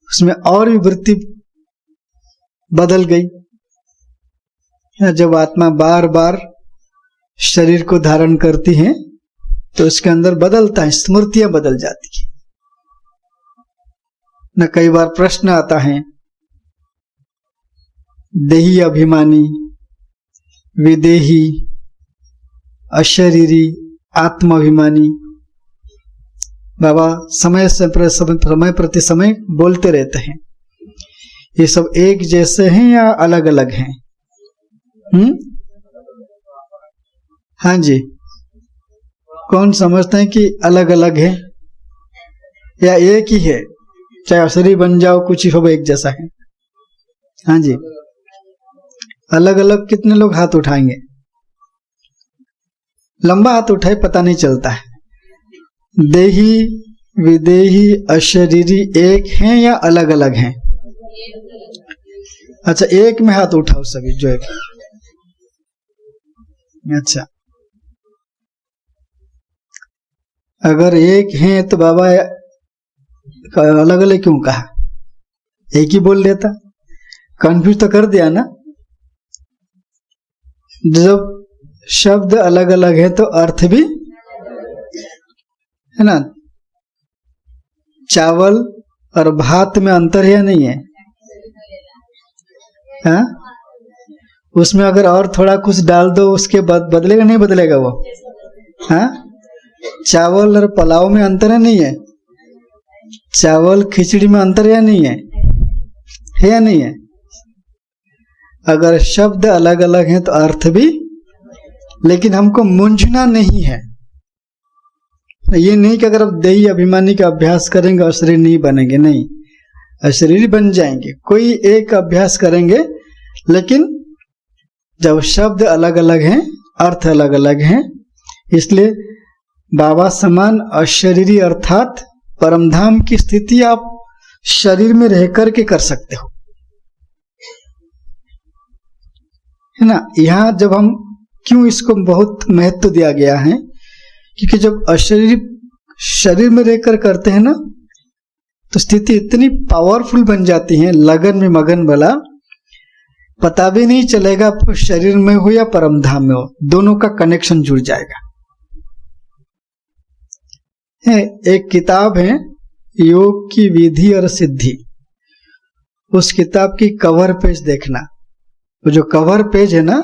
S1: उसमें और भी वृत्ति बदल गई। जब आत्मा बार बार शरीर को धारण करती है, तो उसके अंदर बदलता है, स्मृतियां बदल जाती है न। कई बार प्रश्न आता है, देही अभिमानी, विदेही, अशरीरी, आत्माभिमानी। बाबा समय प्रति समय बोलते रहते हैं, ये सब एक जैसे हैं या अलग अलग हैं? हाँ जी, कौन समझते हैं कि अलग अलग है या एक ही है? चाहे शरीर बन जाओ, कुछ ही सब एक जैसा है। हाँ जी, अलग अलग कितने लोग हाथ उठाएंगे? लंबा हाथ उठाए, पता नहीं चलता है। देही, विदेही, अशरीरी एक हैं या अलग अलग हैं? अच्छा, एक में हाथ उठाओ सभी जो एक। अच्छा, अगर एक हैं तो बाबा अलग अलग क्यों कहा? एक ही बोल देता, कंफ्यूज तो कर दिया ना। जब शब्द अलग अलग है तो अर्थ भी है ना। चावल और भात में अंतर है या नहीं है? हाँ? उसमें अगर और थोड़ा कुछ डाल दो उसके बदलेगा नहीं बदलेगा वो? हाँ? चावल और पुलाव में अंतर है नहीं है? चावल खिचड़ी में अंतर या नहीं है? है या नहीं है? अगर शब्द अलग अलग हैं तो अर्थ भी, लेकिन हमको मूंझना नहीं है। ये नहीं कि अगर आप देही अभिमानी का अभ्यास करेंगे अशरीर नहीं बनेंगे, नहीं, अशरीर बन जाएंगे। कोई एक अभ्यास करेंगे, लेकिन जब शब्द अलग अलग हैं, अर्थ अलग अलग हैं, इसलिए बाबा समान अशरीरी अर्थात परमधाम की स्थिति आप शरीर में रह करके कर सकते हो, है ना। यहाँ जब हम क्यों इसको बहुत महत्व दिया गया है, क्योंकि जब अशरीर शरीर में रहकर करते हैं ना, तो स्थिति इतनी पावरफुल बन जाती है, लगन में मगन वाला, पता भी नहीं चलेगा आपको शरीर में हो या परमधाम में हो, दोनों का कनेक्शन जुड़ जाएगा। एक किताब है योग की विधि और सिद्धि, उस किताब की कवर पेज देखना, वो जो कवर पेज है ना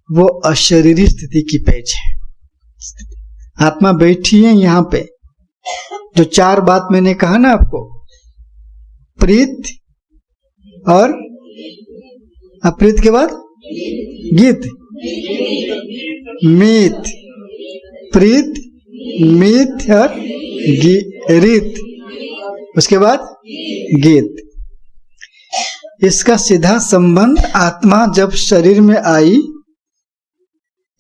S1: वो अशरीरी स्थिति की पेज है। आत्मा बैठी है यहाँ पे, जो चार बात मैंने कहा ना आपको, प्रीत और अप्रीत के बाद गीत, मीत, प्रीत, मीत और रीत, उसके बाद गीत। इसका सीधा संबंध आत्मा जब शरीर में आई,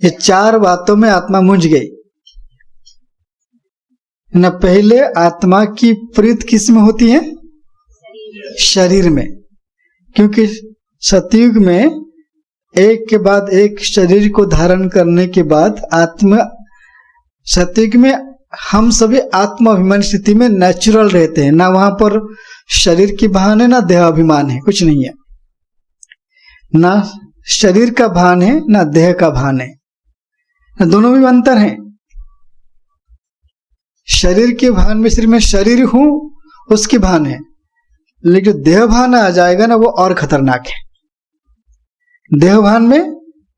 S1: ये चार बातों में आत्मा मूंझ गई न। पहले आत्मा की प्रीत किस में होती है? शरीर में, क्योंकि सतयुग में एक के बाद एक शरीर को धारण करने के बाद आत्मा, सतयुग में हम सभी आत्मा अभिमान स्थिति में नेचुरल रहते हैं ना। वहां पर शरीर की भान है ना देह अभिमान है, कुछ नहीं है, ना शरीर का भान है ना देह का भान है, ना दोनों में अंतर है। शरीर के भान में सिर्फ मैं शरीर हूं उसकी भान है, लेकिन जो देह भान आ जाएगा ना वो और खतरनाक है। देह भान में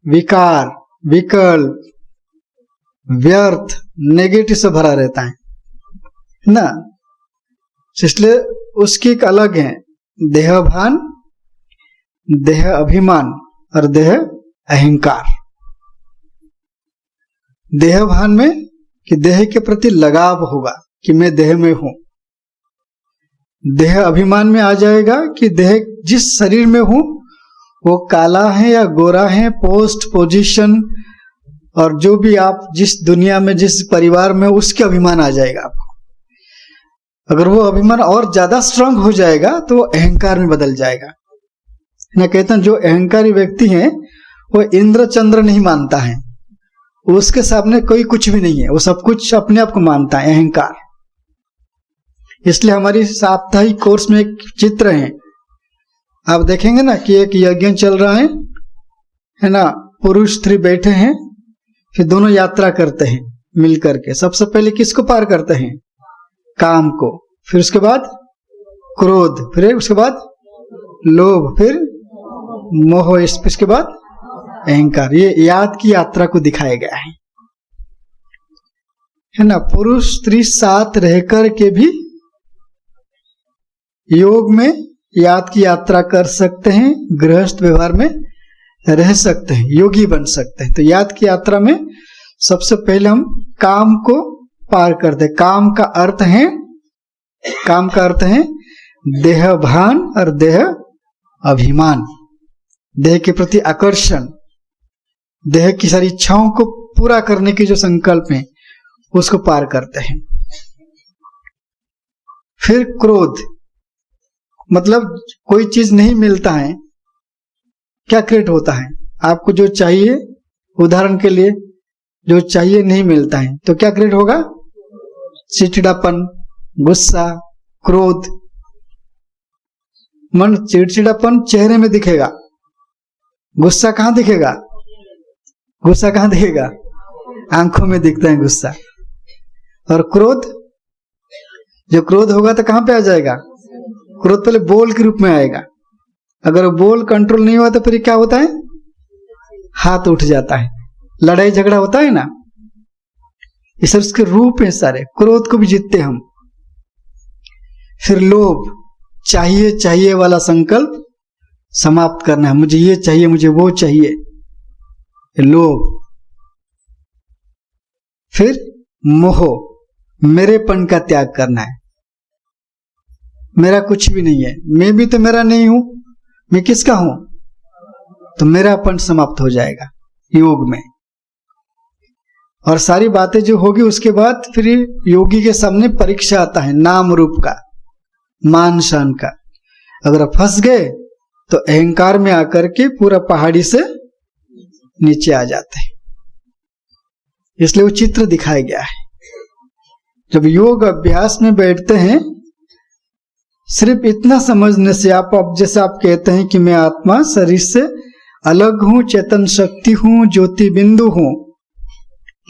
S1: विकार, विकल्प, व्यर्थ, नेगेटिव से भरा रहता है ना, इसलिए उसकी एक अलग है देह भान, देह अभिमान और देह अहंकार। देह भान में कि देह के प्रति लगाव होगा कि मैं देह में हूं। देह अभिमान में आ जाएगा कि देह जिस शरीर में हूं वो काला है या गोरा है, पोस्ट, पोजीशन और जो भी आप जिस दुनिया में जिस परिवार में, उसके अभिमान आ जाएगा आपको। अगर वो अभिमान और ज्यादा स्ट्रांग हो जाएगा तो वो अहंकार में बदल जाएगा ना। कहते हैं जो अहंकारी व्यक्ति है वो इंद्र चंद्र नहीं मानता है, उसके सामने कोई कुछ भी नहीं है, वो सब कुछ अपने आप को मानता है, अहंकार। इसलिए हमारी साप्ताहिक कोर्स में एक चित्र है, आप देखेंगे ना कि एक यज्ञ चल रहा है ना, पुरुष स्त्री बैठे हैं, फिर दोनों यात्रा करते हैं मिल करके। सबसे पहले किसको पार करते हैं? काम को, फिर उसके बाद क्रोध, फिर उसके बाद लोभ, फिर मोह, इसके बाद अहंकार। ये याद की यात्रा को दिखाया गया है ना। पुरुष स्त्री साथ रहकर के भी योग में याद की यात्रा कर सकते हैं, गृहस्थ व्यवहार में रह सकते हैं, योगी बन सकते हैं। तो याद की यात्रा में सबसे पहले हम काम को पार करते हैं। काम का अर्थ है देह भान और देह अभिमान, देह के प्रति आकर्षण, देह की सारी इच्छाओं को पूरा करने के जो संकल्प है उसको पार करते हैं। फिर क्रोध, मतलब कोई चीज नहीं मिलता है, क्या क्रिएट होता है? आपको जो चाहिए, उदाहरण के लिए जो चाहिए नहीं मिलता है तो क्या क्रिएट होगा? चिड़चिड़ापन, गुस्सा, क्रोध। मन चिड़चिड़ापन चेहरे में दिखेगा, गुस्सा कहां दिखेगा? गुस्सा कहाँ दिखेगा? आंखों में दिखता है गुस्सा। और क्रोध, जब क्रोध होगा तो कहाँ पे आ जाएगा? क्रोध पहले बोल के रूप में आएगा। अगर बोल कंट्रोल नहीं हुआ तो फिर क्या होता है? हाथ उठ जाता है, लड़ाई झगड़ा होता है ना। ये सब उसके रूप हैं सारे। क्रोध को भी जीतते हम। फिर लोभ, चाहिए चाहिए वाला संकल्प समाप्त करना है। मुझे ये चाहिए, मुझे वो चाहिए, लोभ। फिर मोह, मेरेपन का त्याग करना है। मेरा कुछ भी नहीं है, मैं भी तो मेरा नहीं हूं, मैं किसका हूं? तो मेरापन समाप्त हो जाएगा योग में। और सारी बातें जो होगी उसके बाद फिर योगी के सामने परीक्षा आता है, नाम रूप का, मान शान का। अगर फंस गए तो अहंकार में आकर के पूरा पहाड़ी से नीचे आ जाते हैं। इसलिए वो चित्र दिखाया गया है। जब योग अभ्यास में बैठते हैं, सिर्फ इतना समझने से आप जैसे आप कहते हैं कि मैं आत्मा शरीर से अलग हूं, चेतन शक्ति हूं, ज्योति बिंदु हूं,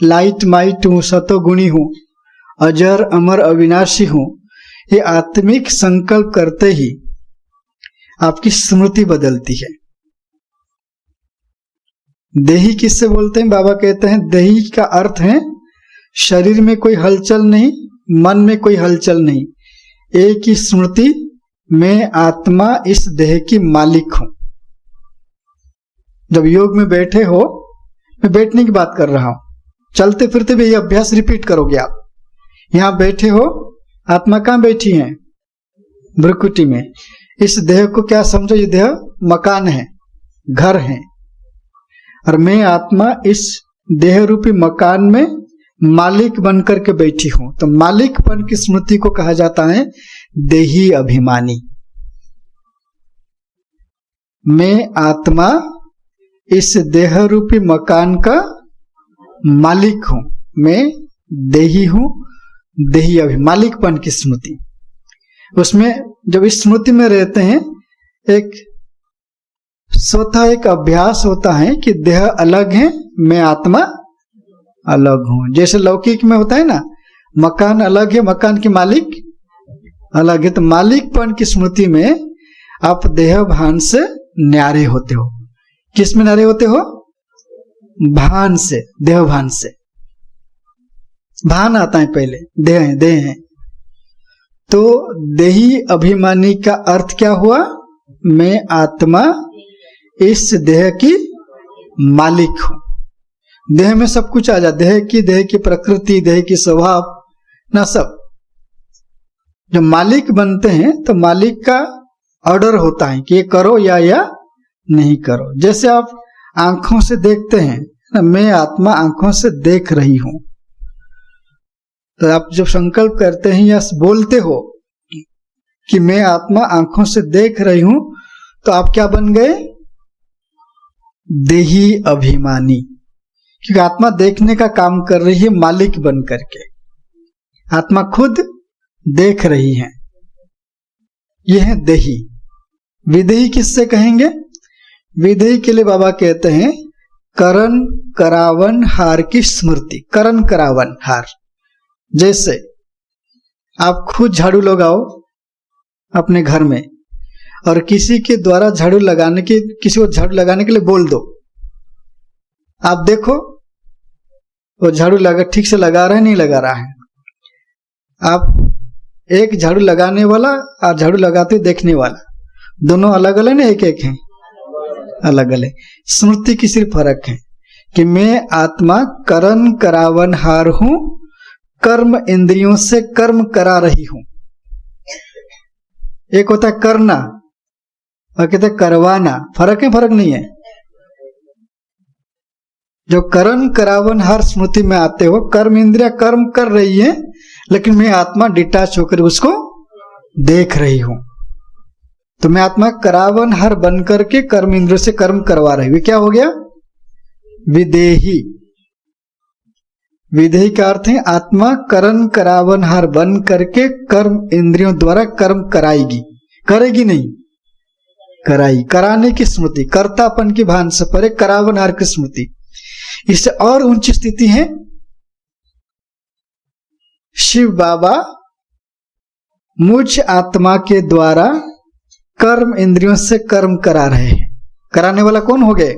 S1: लाइट माइट हूं, सतोगुणी हूं, अजर अमर अविनाशी हूं, ये आत्मिक संकल्प करते ही आपकी स्मृति बदलती है। देही किससे बोलते हैं? बाबा कहते हैं देही का अर्थ है शरीर में कोई हलचल नहीं, मन में कोई हलचल नहीं, एक ही स्मृति, मैं आत्मा इस देह की मालिक हूं। जब योग में बैठे हो, मैं बैठने की बात कर रहा हूं, चलते फिरते भी ये अभ्यास रिपीट करोगे आप। यहां बैठे हो, आत्मा कहां बैठी है? भ्रुकुटी में। इस देह को क्या समझो? ये देह मकान है, घर है, और मैं आत्मा इस देह रूपी मकान में मालिक बनकर के बैठी हूं। तो मालिकपन की स्मृति को कहा जाता है देही अभिमानी। मैं आत्मा इस देह रूपी मकान का मालिक हूं, मैं देही हूं, देही मालिकपन की स्मृति। उसमें जब इस स्मृति में रहते हैं, एक स्वतः एक अभ्यास होता है कि देह अलग है, मैं आत्मा अलग हूं। जैसे लौकिक में होता है ना, मकान अलग है, मकान की मालिक अलग है। तो मालिकपन की स्मृति में आप देह भान से न्यारे होते हो। किस में न्यारे होते हो? भान से, देह भान से। भान आता है पहले, देह है, देह है। तो देही अभिमानी का अर्थ क्या हुआ? मैं आत्मा इस देह की मालिक हूं। देह में सब कुछ आ जाए, देह की प्रकृति, देह की स्वभाव ना, सब। जब मालिक बनते हैं तो मालिक का ऑर्डर होता है कि ये करो या नहीं करो। जैसे आप आंखों से देखते हैं ना, मैं आत्मा आंखों से देख रही हूं। तो आप जब संकल्प करते हैं या बोलते हो कि मैं आत्मा आंखों से देख रही हूं, तो आप क्या बन गए? देही अभिमानी। क्योंकि आत्मा देखने का काम कर रही है मालिक बन करके। आत्मा खुद देख रही है। यह है देही। विदेही किससे कहेंगे? विदेही के लिए बाबा कहते हैं करण करावन हार की स्मृति। करण करावन हार, जैसे आप खुद झाड़ू लगाओ अपने घर में, और किसी के द्वारा झाड़ू लगाने के, किसी को झाड़ू लगाने के लिए बोल दो। आप देखो वो झाड़ू लगा, ठीक से लगा रहा है नहीं लगा रहा है। आप एक झाड़ू लगाने वाला और झाड़ू लगाते देखने वाला, दोनों अलग अलग ना, एक एक हैं, अलग अलग। स्मृति की सिर्फ फर्क है कि मैं आत्मा करण करावन हार हूं, कर्म इंद्रियों से कर्म करा रही हूं। एक होता है करना और कहते हैं करवाना। फर्क है? फर्क नहीं है। जो करण करावन हर स्मृति में आते हो, कर्म इंद्रिया कर्म कर रही है, लेकिन मैं आत्मा डिटैच होकर उसको देख रही हूं। तो मैं आत्मा करावन हर बन करके कर्म इंद्रियों से कर्म करवा रही हूं। क्या हो गया? विदेही। विदेही का अर्थ है आत्मा करण करावन हर बन करके कर्म इंद्रियों द्वारा कर्म कराएगी। करेगी नहीं, कराई। कराने की स्मृति, कर्तापन की भान से परे करावन हर की स्मृति। इससे और ऊंची स्थिति है, शिव बाबा मुझ आत्मा के द्वारा कर्म इंद्रियों से कर्म करा रहे हैं। कराने वाला कौन हो गए?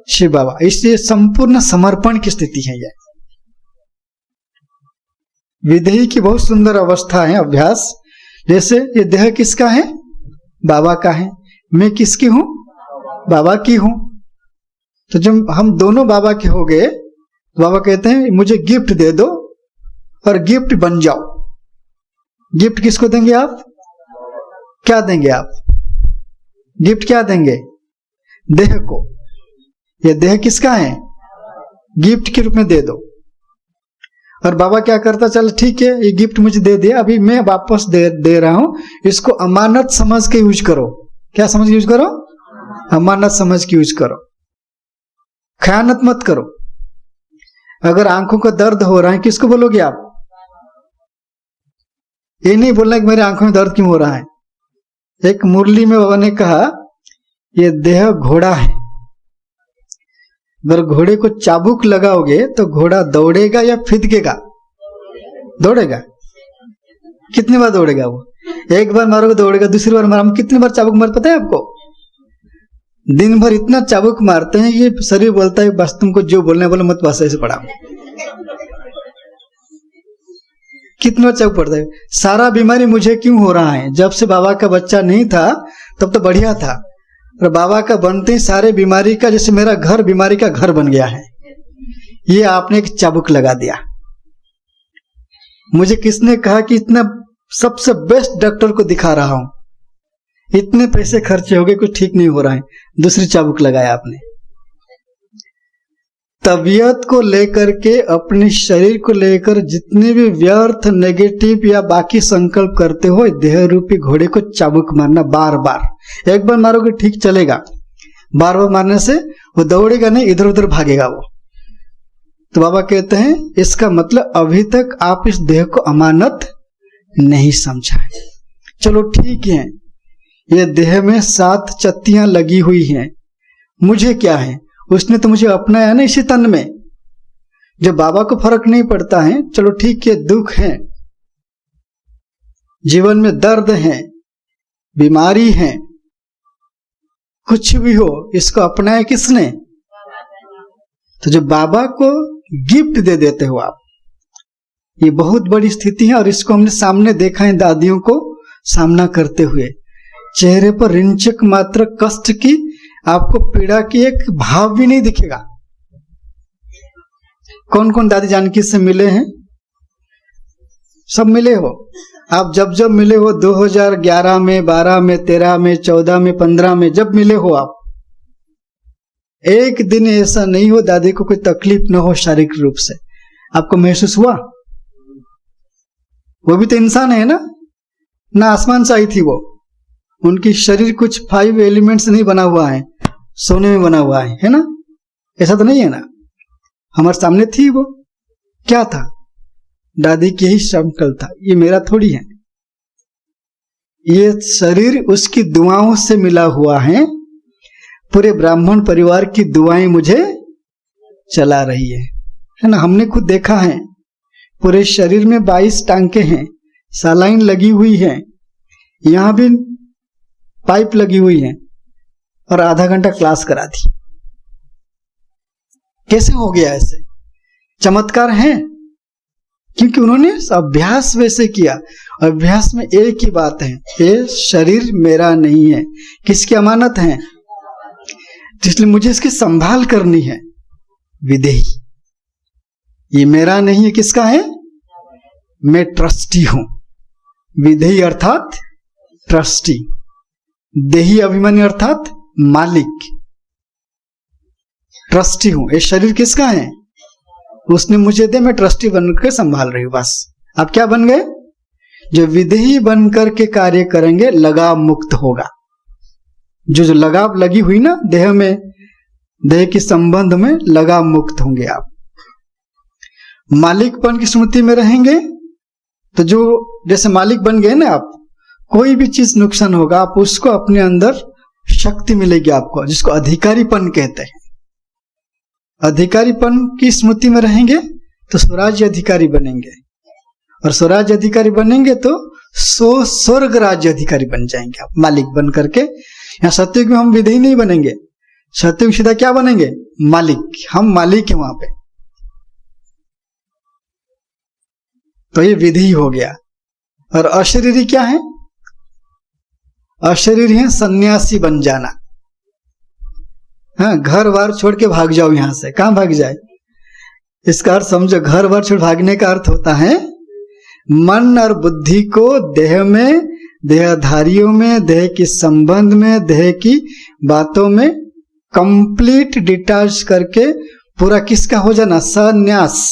S1: शिव बाबा। इसलिए संपूर्ण समर्पण की स्थिति है यह। विधेयी की बहुत सुंदर अवस्था है अभ्यास। जैसे ये देह किसका है? बाबा का है। मैं किसकी हूं? बाबा की हूं। तो जब हम दोनों बाबा के हो गए, बाबा कहते हैं मुझे गिफ्ट दे दो और गिफ्ट बन जाओ। गिफ्ट किसको देंगे आप? क्या देंगे आप? गिफ्ट क्या देंगे? देह को। यह देह किसका है? गिफ्ट के रूप में दे दो। और बाबा क्या करता, चल ठीक है ये गिफ्ट मुझे दे दिया, अभी मैं वापस दे रहा हूं, इसको अमानत समझ के यूज करो। क्या समझ के यूज करो? अमानत समझ के यूज करो, खयानत मत करो। अगर आंखों का दर्द हो रहा है, किसको बोलोगे आप? ये नहीं बोलना कि मेरे आंखों में दर्द क्यों हो रहा है। एक मुरली में बाबा ने कहा ये देह घोड़ा है, अगर घोड़े को चाबुक लगाओगे तो घोड़ा दौड़ेगा या फिदकेगा? दौड़ेगा। कितनी बार दौड़ेगा वो? एक बार मारोगे दौड़ेगा, दूसरी बार मारो। हम कितनी बार चाबुक मार पता है आपको? दिन भर इतना चाबुक मारते हैं, ये शरीर बोलता है बस तुमको जो बोलने बोलो मत, बस ऐसे पड़ा। कितना चाबुक पड़ता है। सारा बीमारी मुझे क्यों हो रहा है? जब से बाबा का बच्चा नहीं था तब तो बढ़िया था, और बाबा का बनते ही सारे बीमारी का, जैसे मेरा घर बीमारी का घर बन गया है। ये आपने एक चाबुक लगा दिया। मुझे किसने कहा कि इतना सबसे बेस्ट डॉक्टर को दिखा रहा हूं, इतने पैसे खर्चे हो गए, कुछ ठीक नहीं हो रहा है, दूसरी चाबुक लगाया आपने। तबीयत को लेकर के, अपने शरीर को लेकर जितने भी व्यर्थ नेगेटिव या बाकी संकल्प करते हो, देह रूपी घोड़े को चाबुक मारना बार बार। एक बार मारोगे ठीक चलेगा, बार बार मारने से वो दौड़ेगा नहीं, इधर उधर भागेगा वो। तो बाबा कहते हैं इसका मतलब अभी तक आप इस देह को अमानत नहीं समझा। चलो ठीक है, ये देह में 7 चत्तियां लगी हुई हैं, मुझे क्या है? उसने तो मुझे अपनाया ना इसी तन में। जब बाबा को फर्क नहीं पड़ता है, चलो ठीक है, दुख है, जीवन में दर्द है, बीमारी है, कुछ भी हो, इसको अपनाया किसने? तो जो बाबा को गिफ्ट दे देते हो आप, ये बहुत बड़ी स्थिति है। और इसको हमने सामने देखा है दादियों को सामना करते हुए, चेहरे पर रिंचक मात्र कष्ट की, आपको पीड़ा की एक भाव भी नहीं दिखेगा। कौन कौन दादी जानकी से मिले हैं? सब मिले हो आप। जब जब मिले हो 2011 में, 12 में, 13 में, 14 में, 15 में, जब मिले हो आप, एक दिन ऐसा नहीं हो दादी को कोई तकलीफ न हो शारीरिक रूप से। आपको महसूस हुआ? वो भी तो इंसान है ना आसमान से आई थी वो। उनकी शरीर कुछ 5 एलिमेंट्स नहीं बना हुआ है, सोने में बना हुआ है ना? ऐसा तो नहीं है ना? हमारे सामने थी वो। क्या था? दादी की ही संकल्प था, ये मेरा थोड़ी है। ये शरीर उसकी दुआओं से मिला हुआ है। पूरे ब्राह्मण परिवार की दुआएं मुझे चला रही है ना? हमने खुद देखा है, पूरे शरीर में 22 टांके हैं, सलाइन लगी हुई है, यहां भी पाइप लगी हुई है, और आधा घंटा क्लास करा दी। कैसे हो गया ऐसे? चमत्कार है, क्योंकि उन्होंने अभ्यास वैसे किया। अभ्यास में एक ही बात है, ये शरीर मेरा नहीं है, किसकी अमानत है? इसलिए मुझे इसकी संभाल करनी है। विधेयी, ये मेरा नहीं है, किसका है? मैं ट्रस्टी हूं। विधेयी अर्थात ट्रस्टी, देही अभिमानी अर्थात मालिक। ट्रस्टी हूं। ये शरीर किसका है? उसने मुझे दे, मैं ट्रस्टी बनकर संभाल रही हूं। बस आप क्या बन गए? जो विधेयी बनकर के कार्य करेंगे, लगाव मुक्त होगा। जो लगाव लगी हुई ना देह में, देह के संबंध में लगाव मुक्त होंगे आप। मालिकपन की स्मृति में रहेंगे तो जो जैसे मालिक बन गए ना आप, कोई भी चीज नुकसान होगा, आप उसको अपने अंदर शक्ति मिलेगी आपको, जिसको अधिकारीपन कहते हैं। अधिकारीपन की स्मृति में रहेंगे तो स्वराज्य अधिकारी बनेंगे, और स्वराज्य अधिकारी बनेंगे तो स्वर्ग राज्य अधिकारी बन जाएंगे आप, मालिक बन करके। यहाँ सत्युग में हम विधेय नहीं बनेंगे, सत्युग सीधा क्या बनेंगे? मालिक। हम मालिक हैं वहां पे। तो ये विधि हो गया। और अशरीरी क्या है? अशरीरी है सन्यासी बन जाना। हाँ, घर बार छोड़ के भाग जाओ यहां से। कहां भाग जाए? इसका अर्थ समझो, घर बार छोड़ भागने का अर्थ होता है मन और बुद्धि को देह में, देहधारियों में, देह के संबंध में, देह की बातों में कंप्लीट डिटैच करके पूरा किसका हो जाना? संन्यास।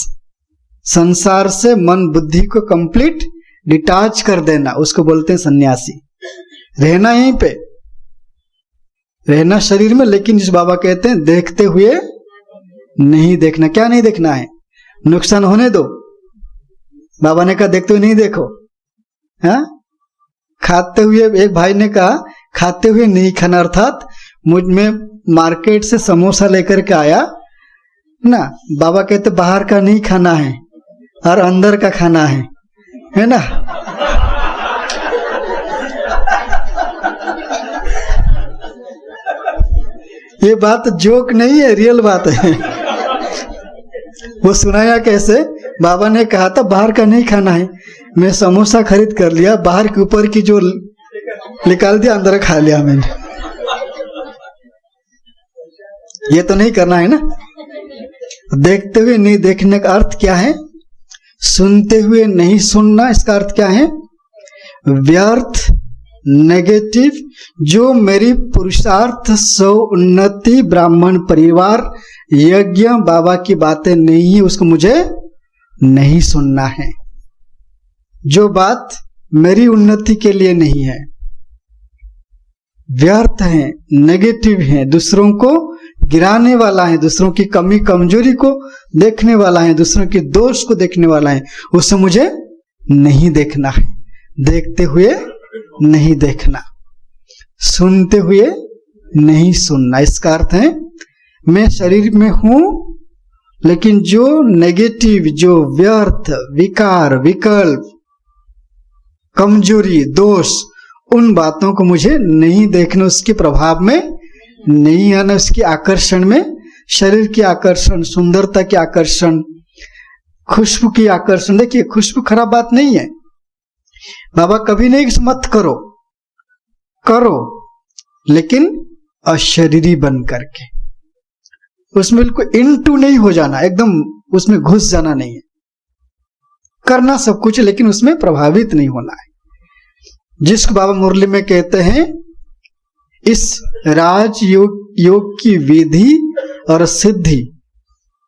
S1: संसार से मन बुद्धि को कंप्लीट डिटैच कर देना, उसको बोलते हैं सन्यासी। रहना यहीं पे, रहना शरीर में, लेकिन जिस बाबा कहते हैं देखते हुए नहीं देखना। क्या नहीं देखना है? नुकसान होने दो। बाबा ने कहा देखते हुए नहीं देखो। हाँ, खाते हुए, एक भाई ने कहा खाते हुए नहीं खाना, अर्थात मुझ में मार्केट से समोसा लेकर के आया ना, बाबा कहते बाहर का नहीं खाना है और अंदर का खाना है ना। ये बात जोक नहीं है, रियल बात है। वो सुनाया कैसे? बाबा ने कहा था बाहर का नहीं खाना है, मैं समोसा खरीद कर लिया, बाहर के ऊपर की जो निकाल दिया, अंदर खा लिया मैंने। ये तो नहीं करना है ना। देखते हुए नहीं देखने का अर्थ क्या है? सुनते हुए नहीं सुनना, इसका अर्थ क्या है? व्यर्थ, नेगेटिव, जो मेरी पुरुषार्थ, सो उन्नति, ब्राह्मण परिवार, यज्ञ, बाबा की बातें नहीं है, उसको मुझे नहीं सुनना है। जो बात मेरी उन्नति के लिए नहीं है, व्यर्थ है, नेगेटिव है, दूसरों को गिराने वाला है, दूसरों की कमी कमजोरी को देखने वाला है, दूसरों के दोष को देखने वाला है, उसे मुझे नहीं देखना है। देखते हुए नहीं देखना, सुनते हुए नहीं सुनना। इसका अर्थ है मैं शरीर में हूं, लेकिन जो नेगेटिव, जो व्यर्थ, विकार, विकल्प, कमजोरी, दोष, उन बातों को मुझे नहीं देखना, उसके प्रभाव में नहीं आना, उसके आकर्षण में, शरीर की आकर्षण, सुंदरता की आकर्षण, खुशबू की आकर्षण। देखिए, खुशबू खराब बात नहीं है। बाबा कभी नहीं मत करो, करो, लेकिन अशरीरी बन करके, उसमें बिल्कुल इनटू नहीं हो जाना, एकदम उसमें घुस जाना नहीं है। करना सब कुछ, लेकिन उसमें प्रभावित नहीं होना है। जिसको बाबा मुरली में कहते हैं इस योग की विधि और सिद्धि,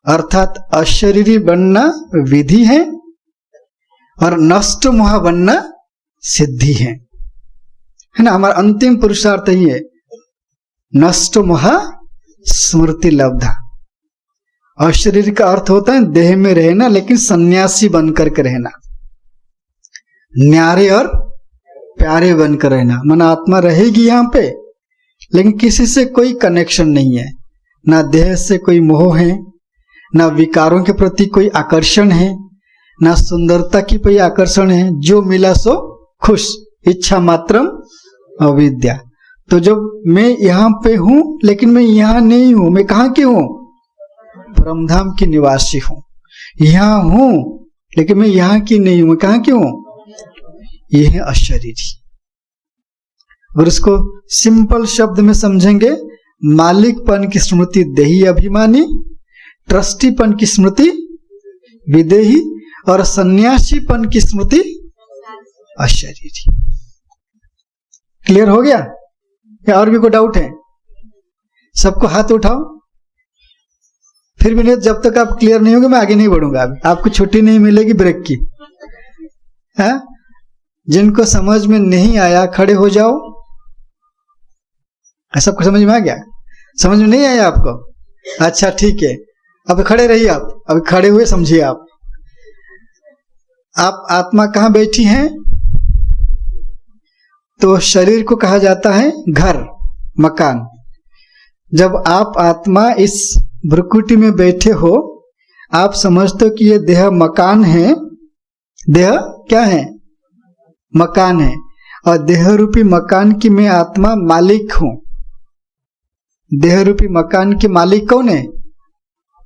S1: अर्थात अशरीरी बनना विधि है और नष्ट मोह बनना सिद्धि है ना। हमारा अंतिम पुरुषार्थ ही है नष्ट मोह स्मृति लब्धा। अशरीर का अर्थ होता है देह में रहना, लेकिन सन्यासी बनकर के रहना, न्यारे और प्यारे बनकर रहना। मन आत्मा रहेगी यहाँ पे, लेकिन किसी से कोई कनेक्शन नहीं है, ना देह से कोई मोह है, ना विकारों के प्रति कोई आकर्षण है, ना सुंदरता की कोई आकर्षण है। जो मिला सो खुश, इच्छा मात्रम अविद्या। तो जब मैं यहाँ पे हूं, लेकिन मैं यहाँ नहीं हूं, मैं कहाँ की हूं? परमधाम की निवासी हूं। यहाँ हूं, लेकिन मैं यहाँ की नहीं हूं, मैं कहाँ की हूं? ये है अशरीरी। और इसको सिंपल शब्द में समझेंगे, मालिकपन की स्मृति देही अभिमानी, ट्रस्टीपन की स्मृति विदेही, और सन्यासीपन की स्मृति अशरीरी। क्लियर हो गया या और भी कोई डाउट है? सबको हाथ उठाओ। फिर भी नहीं, जब तक आप क्लियर नहीं होंगे मैं आगे नहीं बढ़ूंगा। अभी आपको छुट्टी नहीं मिलेगी ब्रेक की। है, जिनको समझ में नहीं आया खड़े हो जाओ। सबको समझ में आ गया? समझ में नहीं आया आपको? अच्छा ठीक है, अब खड़े रहिए। आप अब खड़े हुए समझिए। आप आत्मा कहाँ बैठी हैं? तो शरीर को कहा जाता है घर, मकान। जब आप आत्मा इस भ्रुकुटी में बैठे हो, आप समझते हो कि ये देह मकान है। देह क्या है? मकान है। और देह रूपी मकान की मैं आत्मा मालिक हूं। देह रूपी मकान के मालिक कौन है?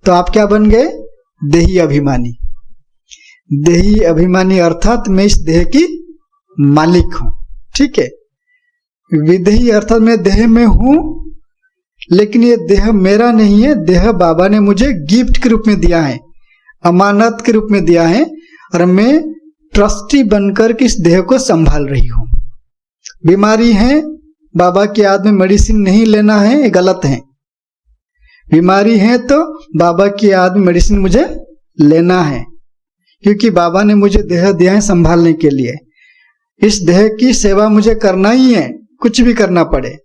S1: तो आप क्या बन गए? देही अभिमानी। देही अभिमानी अर्थात मैं इस देह की मालिक हूं। ठीक है। विदेही अर्थात मैं देह में हूं, लेकिन ये देह मेरा नहीं है। देह बाबा ने मुझे गिफ्ट के रूप में दिया है, अमानत के रूप में दिया है, और मैं ट्रस्टी बनकर के इस देह को संभाल रही हूं। बीमारी है, बाबा की याद में मेडिसिन नहीं लेना है, ये गलत है। बीमारी है तो बाबा की याद में मेडिसिन मुझे लेना है, क्योंकि बाबा ने मुझे देह दिया है संभालने के लिए। इस देह की सेवा मुझे करना ही है, कुछ भी करना पड़े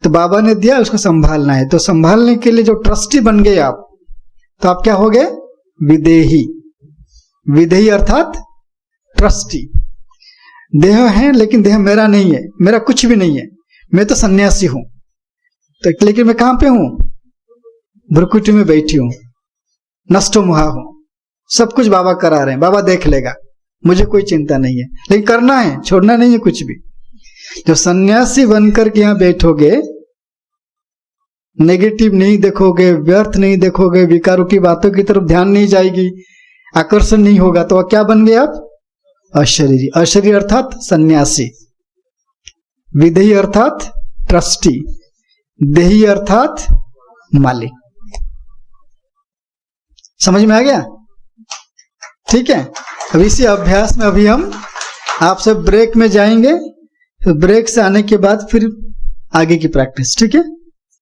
S1: तो बाबा ने दिया, उसको संभालना है। तो संभालने के लिए जो ट्रस्टी बन गए आप, तो आप क्या हो गए? विदेही। विदेही अर्थात ट्रस्टी। देह है लेकिन देह मेरा नहीं है, मेरा कुछ भी नहीं है, मैं तो सन्यासी हूं। तो लेकिन मैं कहां पे हूं? भ्रुकुटी में बैठी हूं, नष्टो मुहा हूं। सब कुछ बाबा करा रहे हैं, बाबा देख लेगा, मुझे कोई चिंता नहीं है, लेकिन करना है, छोड़ना नहीं है कुछ भी। जब सन्यासी बनकर के यहां बैठोगे, नेगेटिव नहीं देखोगे, व्यर्थ नहीं देखोगे, विकारों की बातों की तरफ ध्यान नहीं जाएगी, आकर्षण नहीं होगा, तो क्या बन गए आप? अशरीरी। अशरीरी अर्थात सन्यासी। विदेही अर्थात ट्रस्टी। देही अर्थात मालिक। समझ में आ गया? ठीक है। अब इसी अभ्यास में अभी हम आपसे ब्रेक में जाएंगे, तो ब्रेक से आने के बाद फिर आगे की प्रैक्टिस। ठीक है।